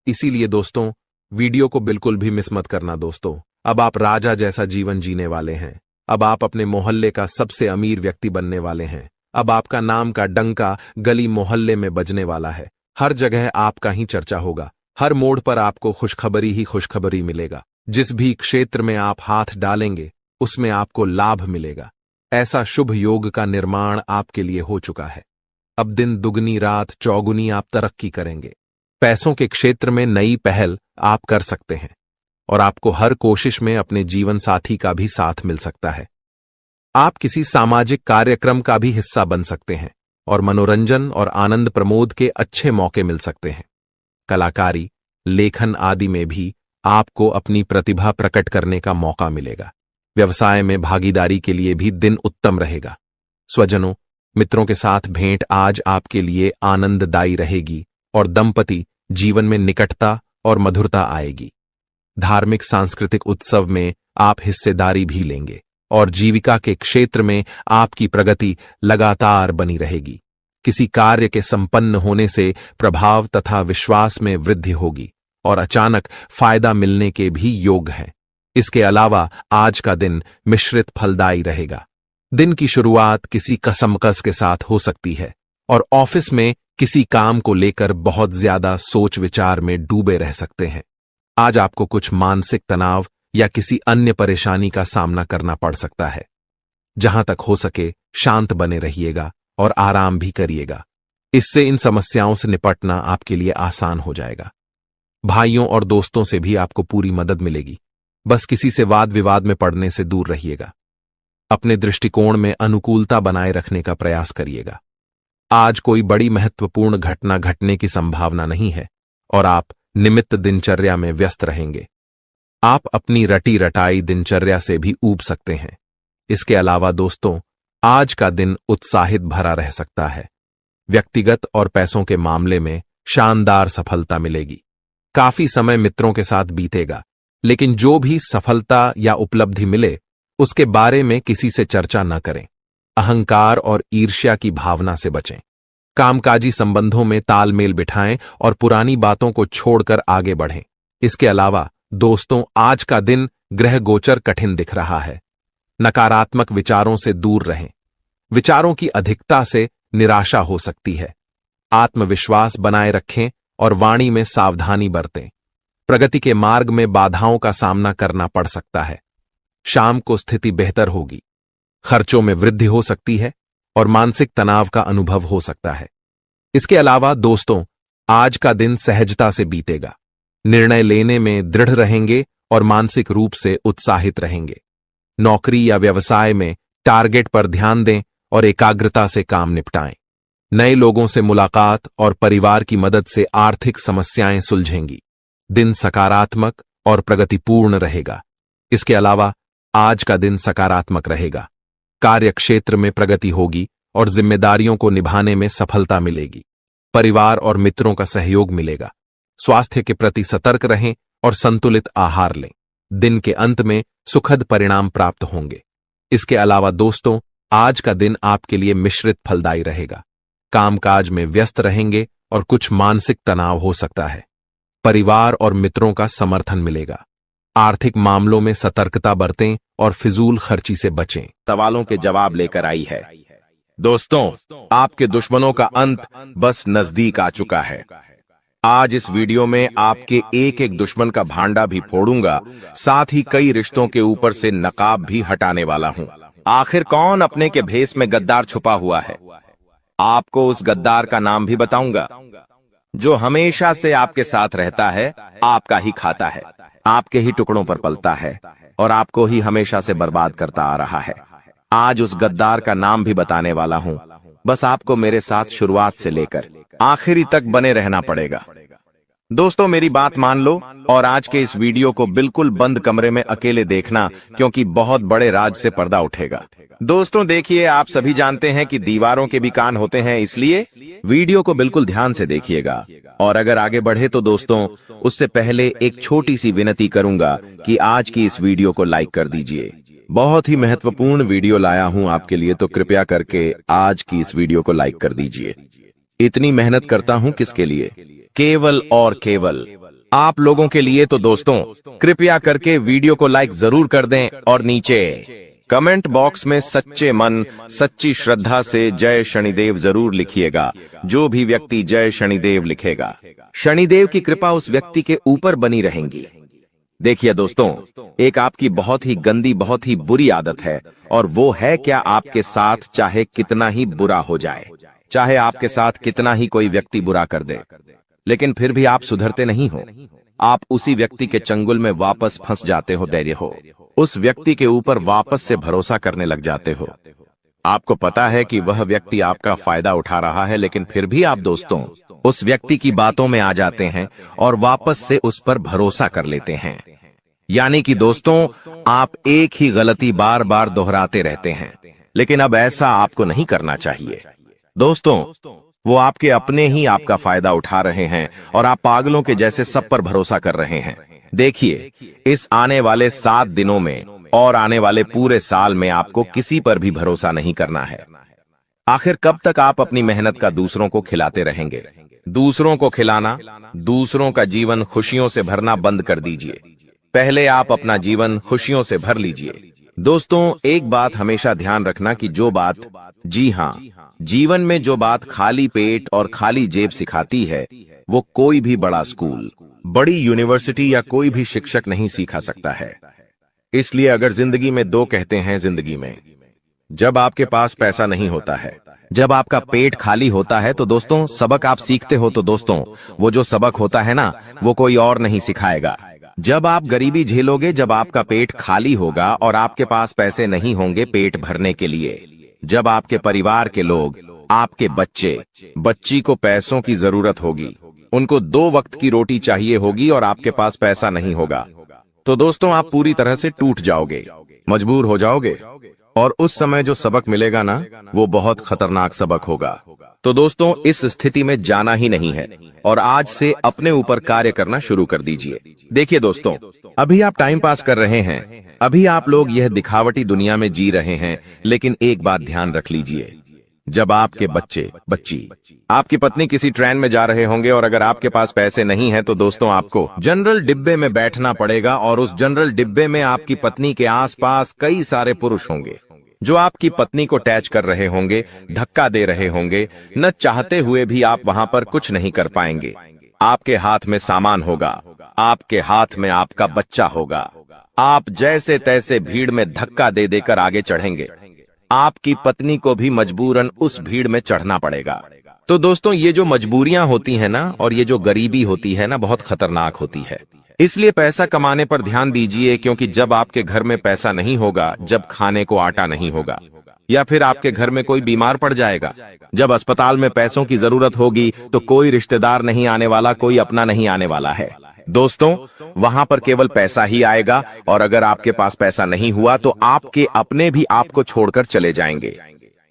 इसीलिए दोस्तों, वीडियो को बिल्कुल भी मिस मत करना। दोस्तों, अब आप राजा जैसा जीवन जीने वाले हैं। अब आप अपने मोहल्ले का सबसे अमीर व्यक्ति बनने वाले हैं। अब आपका नाम का डंका गली मोहल्ले में बजने वाला है। हर जगह आपका ही चर्चा होगा। हर मोड़ पर आपको खुशखबरी ही खुशखबरी मिलेगा। जिस भी क्षेत्र में आप हाथ डालेंगे उसमें आपको लाभ मिलेगा। ऐसा शुभ योग का निर्माण आपके लिए हो चुका है। अब दिन दुगनी रात चौगुनी आप तरक्की करेंगे। पैसों के क्षेत्र में नई पहल आप कर सकते हैं और आपको हर कोशिश में अपने जीवन साथी का भी साथ मिल सकता है। आप किसी सामाजिक कार्यक्रम का भी हिस्सा बन सकते हैं और मनोरंजन और आनंद प्रमोद के अच्छे मौके मिल सकते हैं। कलाकारी, लेखन आदि में भी आपको अपनी प्रतिभा प्रकट करने का मौका मिलेगा। व्यवसाय में भागीदारी के लिए भी दिन उत्तम रहेगा। स्वजनों, मित्रों के साथ भेंट आज आपके लिए आनंददायी रहेगी और दंपति जीवन में निकटता और मधुरता आएगी। धार्मिक सांस्कृतिक उत्सव में आप हिस्सेदारी भी लेंगे और जीविका के क्षेत्र में आपकी प्रगति लगातार बनी रहेगी। किसी कार्य के संपन्न होने से प्रभाव तथा विश्वास में वृद्धि होगी और अचानक फायदा मिलने के भी योग हैं। इसके अलावा आज का दिन मिश्रित फलदायी रहेगा। दिन की शुरुआत किसी कसमकस के साथ हो सकती है और ऑफिस में किसी काम को लेकर बहुत ज्यादा सोच विचार में डूबे रह सकते हैं। आज आपको कुछ मानसिक तनाव या किसी अन्य परेशानी का सामना करना पड़ सकता है। जहां तक हो सके शांत बने रहिएगा और आराम भी करिएगा। इससे इन समस्याओं से निपटना आपके लिए आसान हो जाएगा। भाइयों और दोस्तों से भी आपको पूरी मदद मिलेगी। बस किसी से वाद विवाद में पड़ने से दूर रहिएगा। अपने दृष्टिकोण में अनुकूलता बनाए रखने का प्रयास करिएगा। आज कोई बड़ी महत्वपूर्ण घटना घटने की संभावना नहीं है और आप निमित्त दिनचर्या में व्यस्त रहेंगे। आप अपनी रटी रटाई दिनचर्या से भी ऊब सकते हैं। इसके अलावा दोस्तों, आज का दिन उत्साहित भरा रह सकता है। व्यक्तिगत और पैसों के मामले में शानदार सफलता मिलेगी। काफी समय मित्रों के साथ बीतेगा, लेकिन जो भी सफलता या उपलब्धि मिले उसके बारे में किसी से चर्चा न करें। अहंकार और ईर्ष्या की भावना से बचें। कामकाजी संबंधों में तालमेल बिठाएं और पुरानी बातों को छोड़कर आगे बढ़ें। इसके अलावा दोस्तों, आज का दिन ग्रह गोचर कठिन दिख रहा है। नकारात्मक विचारों से दूर रहें। विचारों की अधिकता से निराशा हो सकती है। आत्मविश्वास बनाए रखें और वाणी में सावधानी बरतें। प्रगति के मार्ग में बाधाओं का सामना करना पड़ सकता है। शाम को स्थिति बेहतर होगी। खर्चों में वृद्धि हो सकती है और मानसिक तनाव का अनुभव हो सकता है। इसके अलावा दोस्तों, आज का दिन सहजता से बीतेगा। निर्णय लेने में दृढ़ रहेंगे और मानसिक रूप से उत्साहित रहेंगे। नौकरी या व्यवसाय में टारगेट पर ध्यान दें और एकाग्रता से काम निपटाएं। नए लोगों से मुलाकात और परिवार की मदद से आर्थिक समस्याएं सुलझेंगी। दिन सकारात्मक और प्रगतिपूर्ण रहेगा। इसके अलावा आज का दिन सकारात्मक रहेगा। कार्य क्षेत्र में प्रगति होगी और जिम्मेदारियों को निभाने में सफलता मिलेगी। परिवार और मित्रों का सहयोग मिलेगा। स्वास्थ्य के प्रति सतर्क रहें और संतुलित आहार लें। दिन के अंत में सुखद परिणाम प्राप्त होंगे। इसके अलावा दोस्तों, आज का दिन आपके लिए मिश्रित फलदायी रहेगा। कामकाज में व्यस्त रहेंगे और कुछ मानसिक तनाव हो सकता है। परिवार और मित्रों का समर्थन मिलेगा। आर्थिक मामलों में सतर्कता बरतें और फिजूल खर्ची से बचें। सवालों के जवाब लेकर आई है। दोस्तों, आपके दुश्मनों का अंत बस नजदीक आ चुका है। आज इस वीडियो में आपके एक एक दुश्मन का भांडा भी फोड़ूंगा, साथ ही कई रिश्तों के ऊपर से नकाब भी हटाने वाला हूं। आखिर कौन अपने के भेष में गद्दार छुपा हुआ है? आपको उस गद्दार का नाम भी बताऊंगा, जो हमेशा से आपके साथ रहता है, आपका ही खाता है, आपके ही टुकड़ों पर पलता है और आपको ही हमेशा से बर्बाद करता आ रहा है। आज उस गद्दार का नाम भी बताने वाला हूं। बस आपको मेरे साथ शुरुआत से लेकर आखिरी तक बने रहना पड़ेगा। दोस्तों, मेरी बात मान लो और आज के इस वीडियो को बिल्कुल बंद कमरे में अकेले देखना, क्योंकि बहुत बड़े राज से पर्दा उठेगा। दोस्तों देखिए, आप सभी जानते हैं कि दीवारों के भी कान होते हैं, इसलिए वीडियो को बिल्कुल ध्यान से देखिएगा। और अगर आगे बढ़े तो दोस्तों, उससे पहले एक छोटी सी विनती करूंगा कि आज की इस वीडियो को लाइक कर दीजिए। बहुत ही महत्वपूर्ण वीडियो लाया हूं आपके लिए, तो कृपया करके आज की इस वीडियो को लाइक कर दीजिए। इतनी मेहनत करता हूं किसके लिए? केवल और केवल आप लोगों के लिए। तो दोस्तों, कृपया करके वीडियो को लाइक जरूर कर दें और नीचे कमेंट बॉक्स में सच्चे मन, सच्ची श्रद्धा से जय शनिदेव जरूर लिखिएगा। जो भी व्यक्ति जय शनिदेव लिखेगा, शनिदेव की कृपा उस व्यक्ति के ऊपर बनी रहेंगी। देखिए दोस्तों, एक आपकी बहुत ही गंदी, बहुत ही बुरी आदत है, और वो है क्या, आपके साथ चाहे कितना ही बुरा हो जाए, चाहे आपके साथ कितना ही कोई व्यक्ति बुरा कर दे, लेकिन फिर भी आप सुधरते नहीं हो। आप उसी व्यक्ति के चंगुल में वापस फंस जाते हो, धैर्य हो, उस व्यक्ति के ऊपर वापस से भरोसा करने लग जाते हो। आपको पता है कि वह व्यक्ति आपका फायदा उठा रहा है, लेकिन फिर भी आप दोस्तों उस व्यक्ति की बातों में आ जाते हैं और वापस से उस पर भरोसा कर लेते हैं। यानी कि दोस्तों, आप एक ही गलती बार बार दोहराते रहते हैं, लेकिन अब ऐसा आपको नहीं करना चाहिए। दोस्तों, वो आपके अपने ही आपका फायदा उठा रहे हैं और आप पागलों के जैसे सब पर भरोसा कर रहे हैं। देखिए, इस आने वाले 7 दिनों में और आने वाले पूरे साल में आपको किसी पर भी भरोसा नहीं करना है। आखिर कब तक आप अपनी मेहनत का दूसरों को खिलाते रहेंगे? दूसरों को खिलाना, दूसरों का जीवन खुशियों से भरना बंद कर दीजिए। पहले आप अपना जीवन खुशियों से भर लीजिए। दोस्तों, एक बात हमेशा ध्यान रखना कि जो बात, जी हाँ, जीवन में जो बात खाली पेट और खाली जेब सिखाती है, वो कोई भी बड़ा स्कूल, बड़ी यूनिवर्सिटी या कोई भी शिक्षक नहीं सिखा सकता है। इसलिए अगर जिंदगी में दो कहते हैं, जिंदगी में जब आपके पास पैसा नहीं होता है, जब आपका पेट खाली होता है, तो दोस्तों सबक आप सीखते हो, तो दोस्तों वो जो सबक होता है ना, वो कोई और नहीं सिखाएगा। जब आप गरीबी झेलोगे, जब आपका पेट खाली होगा और आपके पास पैसे नहीं होंगे पेट भरने के लिए, जब आपके परिवार के लोग, आपके बच्ची को पैसों की जरूरत होगी, उनको 2 वक्त की रोटी चाहिए होगी और आपके पास पैसा नहीं होगा, तो दोस्तों आप पूरी तरह से टूट जाओगे, मजबूर हो जाओगे। और उस समय जो सबक मिलेगा ना, वो बहुत खतरनाक सबक होगा। तो दोस्तों, इस स्थिति में जाना ही नहीं है और आज से अपने ऊपर कार्य करना शुरू कर दीजिए। देखिए दोस्तों, अभी आप टाइम पास कर रहे हैं, अभी आप लोग यह दिखावटी दुनिया में जी रहे हैं, लेकिन एक बात ध्यान रख लीजिए, जब आपके बच्ची, आपकी पत्नी किसी ट्रेन में जा रहे होंगे और अगर आपके पास पैसे नहीं हैं, तो दोस्तों आपको जनरल डिब्बे में बैठना पड़ेगा और उस जनरल डिब्बे में आपकी पत्नी के आसपास कई सारे पुरुष होंगे जो आपकी पत्नी को टैच कर रहे होंगे, धक्का दे रहे होंगे। न चाहते हुए भी आप वहां पर कुछ नहीं कर पाएंगे। आपके हाथ में सामान होगा, आपके हाथ में आपका बच्चा होगा। आप जैसे तैसे भीड़ में धक्का दे देकर आगे चढ़ेंगे। आपकी पत्नी को भी मजबूरन उस भीड़ में चढ़ना पड़ेगा। तो दोस्तों ये जो मजबूरियां होती है ना और ये जो गरीबी होती है ना बहुत खतरनाक होती है। इसलिए पैसा कमाने पर ध्यान दीजिए, क्योंकि जब आपके घर में पैसा नहीं होगा, जब खाने को आटा नहीं होगा, या फिर आपके घर में कोई बीमार पड़ जाएगा, जब अस्पताल में पैसों की जरूरत होगी, तो कोई रिश्तेदार नहीं आने वाला, कोई अपना नहीं आने वाला है। दोस्तों वहां पर केवल पैसा ही आएगा, और अगर आपके पास पैसा नहीं हुआ तो आपके अपने भी आपको छोड़कर चले जाएंगे।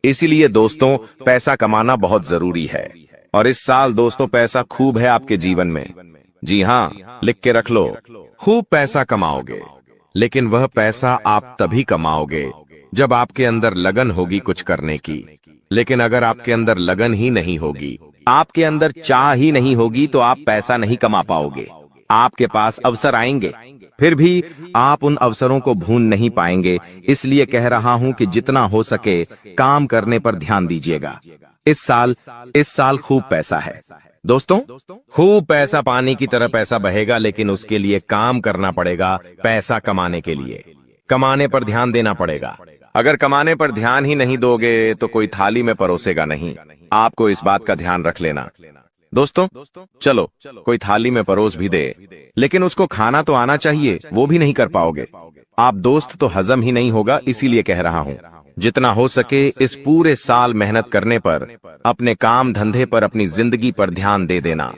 इसीलिए दोस्तों पैसा कमाना बहुत जरूरी है, और इस साल दोस्तों पैसा खूब है आपके जीवन में। जी हाँ, लिख के रख लो, खूब पैसा कमाओगे। लेकिन वह पैसा आप तभी कमाओगे जब आपके अंदर लगन होगी कुछ करने की। लेकिन अगर आपके अंदर लगन ही नहीं होगी, आपके अंदर चाह ही नहीं होगी, तो आप पैसा नहीं कमा पाओगे। आपके पास अवसर आएंगे, फिर भी आप उन अवसरों को भून नहीं पाएंगे। इसलिए कह रहा हूं कि जितना हो सके काम करने पर ध्यान दीजिएगा। इस साल खूब पैसा है दोस्तों, खूब पैसा पानी की तरह पैसा बहेगा, लेकिन उसके लिए काम करना पड़ेगा। पैसा कमाने के लिए कमाने पर ध्यान देना पड़ेगा। अगर कमाने पर ध्यान ही नहीं दोगे तो कोई थाली में परोसेगा नहीं। आपको इस बात का ध्यान रख लेना दोस्तों। चलो कोई थाली में परोस भी दे, लेकिन उसको खाना तो आना चाहिए, वो भी नहीं कर पाओगे आप दोस्त, तो हजम ही नहीं होगा। इसीलिए कह रहा हूं जितना हो सके इस पूरे साल मेहनत करने पर, अपने काम धंधे पर, अपनी जिंदगी पर ध्यान दे देना।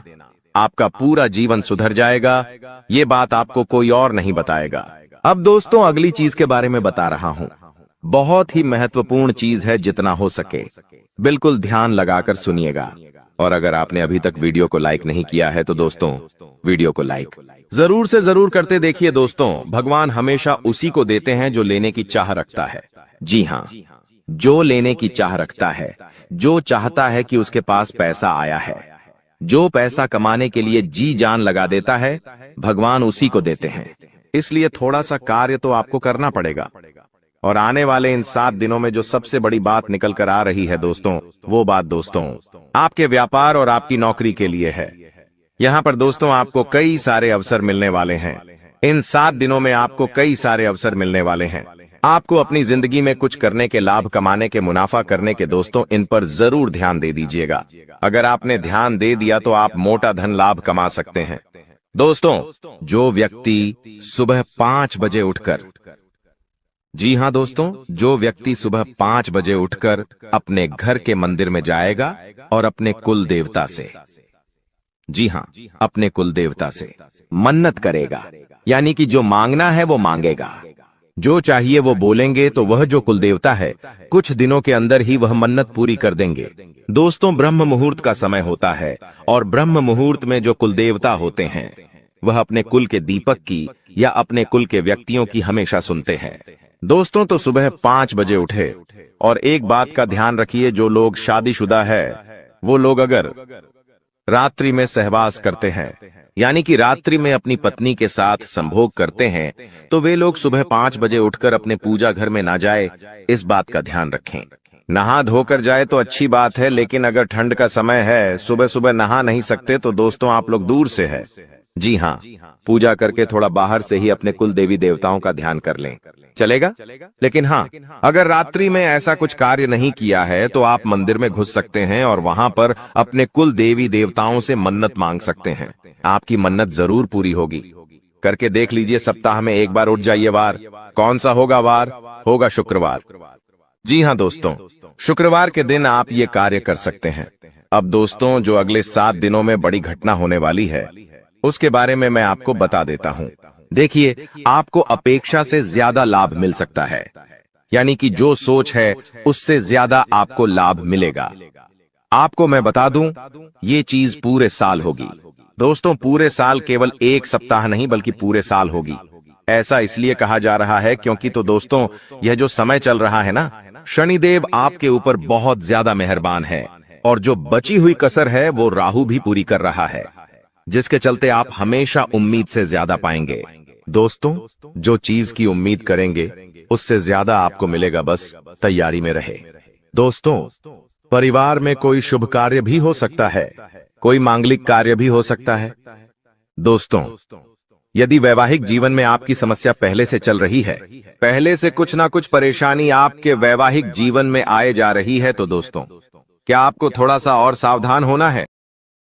आपका पूरा जीवन सुधर जाएगा। ये बात आपको कोई और नहीं बताएगा। अब दोस्तों अगली चीज के बारे में बता रहा हूं, बहुत ही महत्वपूर्ण चीज है। जितना हो सके बिल्कुल ध्यान लगाकर सुनिएगा। और अगर आपने अभी तक वीडियो को लाइक नहीं किया है तो दोस्तों वीडियो को लाइक जरूर से जरूर करते देखिए। दोस्तों भगवान हमेशा उसी को देते हैं जो लेने की चाह रखता है। जी हाँ, जो लेने की चाह रखता है, जो चाहता है कि उसके पास पैसा आया है, जो पैसा कमाने के लिए जी जान लगा देता है, भगवान उसी को देते हैं। इसलिए थोड़ा सा कार्य तो आपको करना पड़ेगा। और आने वाले इन 7 दिनों में जो सबसे बड़ी बात निकल कर आ रही है दोस्तों, वो बात दोस्तों आपके व्यापार और आपकी नौकरी के लिए है। यहाँ पर दोस्तों आपको कई सारे अवसर मिलने वाले हैं। इन 7 दिनों में आपको कई सारे अवसर मिलने वाले हैं। आपको अपनी जिंदगी में कुछ करने के, लाभ कमाने के, मुनाफा करने के दोस्तों, इन पर जरूर ध्यान दे दीजिएगा। अगर आपने ध्यान दे दिया तो आप मोटा धन लाभ कमा सकते हैं। दोस्तों जो व्यक्ति सुबह 5 बजे उठकर, जी हाँ दोस्तों, जो व्यक्ति सुबह 5 बजे उठकर अपने घर के मंदिर में जाएगा और अपने कुल देवता से, जी हाँ, अपने कुल देवता से मन्नत करेगा, यानी कि जो मांगना है वो मांगेगा, जो चाहिए वो बोलेंगे, तो वह जो कुल देवता है कुछ दिनों के अंदर ही वह मन्नत पूरी कर देंगे। दोस्तों ब्रह्म मुहूर्त का समय होता है, और ब्रह्म मुहूर्त में जो कुल देवता होते हैं वह अपने कुल के दीपक की या अपने कुल के व्यक्तियों की हमेशा सुनते हैं। दोस्तों तो सुबह 5 बजे उठे, और एक बात का ध्यान रखिए, जो लोग शादीशुदा है वो लोग अगर रात्रि में सहवास करते हैं, यानी कि रात्रि में अपनी पत्नी के साथ संभोग करते हैं, तो वे लोग सुबह 5 बजे उठकर अपने पूजा घर में ना जाए। इस बात का ध्यान रखें। नहा धोकर जाए तो अच्छी बात है, लेकिन अगर ठंड का समय है, सुबह सुबह नहा नहीं सकते, तो दोस्तों आप लोग दूर से है, जी हाँ, पूजा करके थोड़ा बाहर से ही अपने कुल देवी देवताओं का ध्यान कर लें, चलेगा। लेकिन हाँ, अगर रात्रि में ऐसा कुछ कार्य नहीं किया है तो आप मंदिर में घुस सकते हैं और वहां पर अपने कुल देवी देवताओं से मन्नत मांग सकते हैं। आपकी मन्नत जरूर पूरी होगी। करके देख लीजिए, सप्ताह में एक बार उठ जाइए। वार कौन सा होगा? वार होगा शुक्रवार। जी हाँ दोस्तों, शुक्रवार के दिन आप ये कार्य कर सकते हैं। अब दोस्तों जो अगले 7 दिनों में बड़ी घटना होने वाली है उसके बारे में मैं आपको बता देता हूं। देखिए, आपको अपेक्षा से ज्यादा लाभ मिल सकता है, यानी कि जो सोच है उससे ज्यादा आपको लाभ मिलेगा। आपको मैं बता दूं, ये चीज पूरे साल होगी दोस्तों, पूरे साल, केवल एक सप्ताह नहीं बल्कि पूरे साल होगी। ऐसा इसलिए कहा जा रहा है क्योंकि तो दोस्तों यह जो समय चल रहा है ना, शनिदेव आपके ऊपर बहुत ज्यादा मेहरबान है, और जो बची हुई कसर है वो राहु भी पूरी कर रहा है, जिसके चलते आप हमेशा उम्मीद से ज्यादा पाएंगे। दोस्तों जो चीज की उम्मीद करेंगे उससे ज्यादा आपको मिलेगा, बस तैयारी में रहे। दोस्तों परिवार में कोई शुभ कार्य भी हो सकता है, कोई मांगलिक कार्य भी हो सकता है। दोस्तों यदि वैवाहिक जीवन में आपकी समस्या पहले से चल रही है, पहले से कुछ ना कुछ परेशानी आपके वैवाहिक जीवन में आए जा रही है, तो दोस्तों क्या आपको थोड़ा सा और सावधान होना है?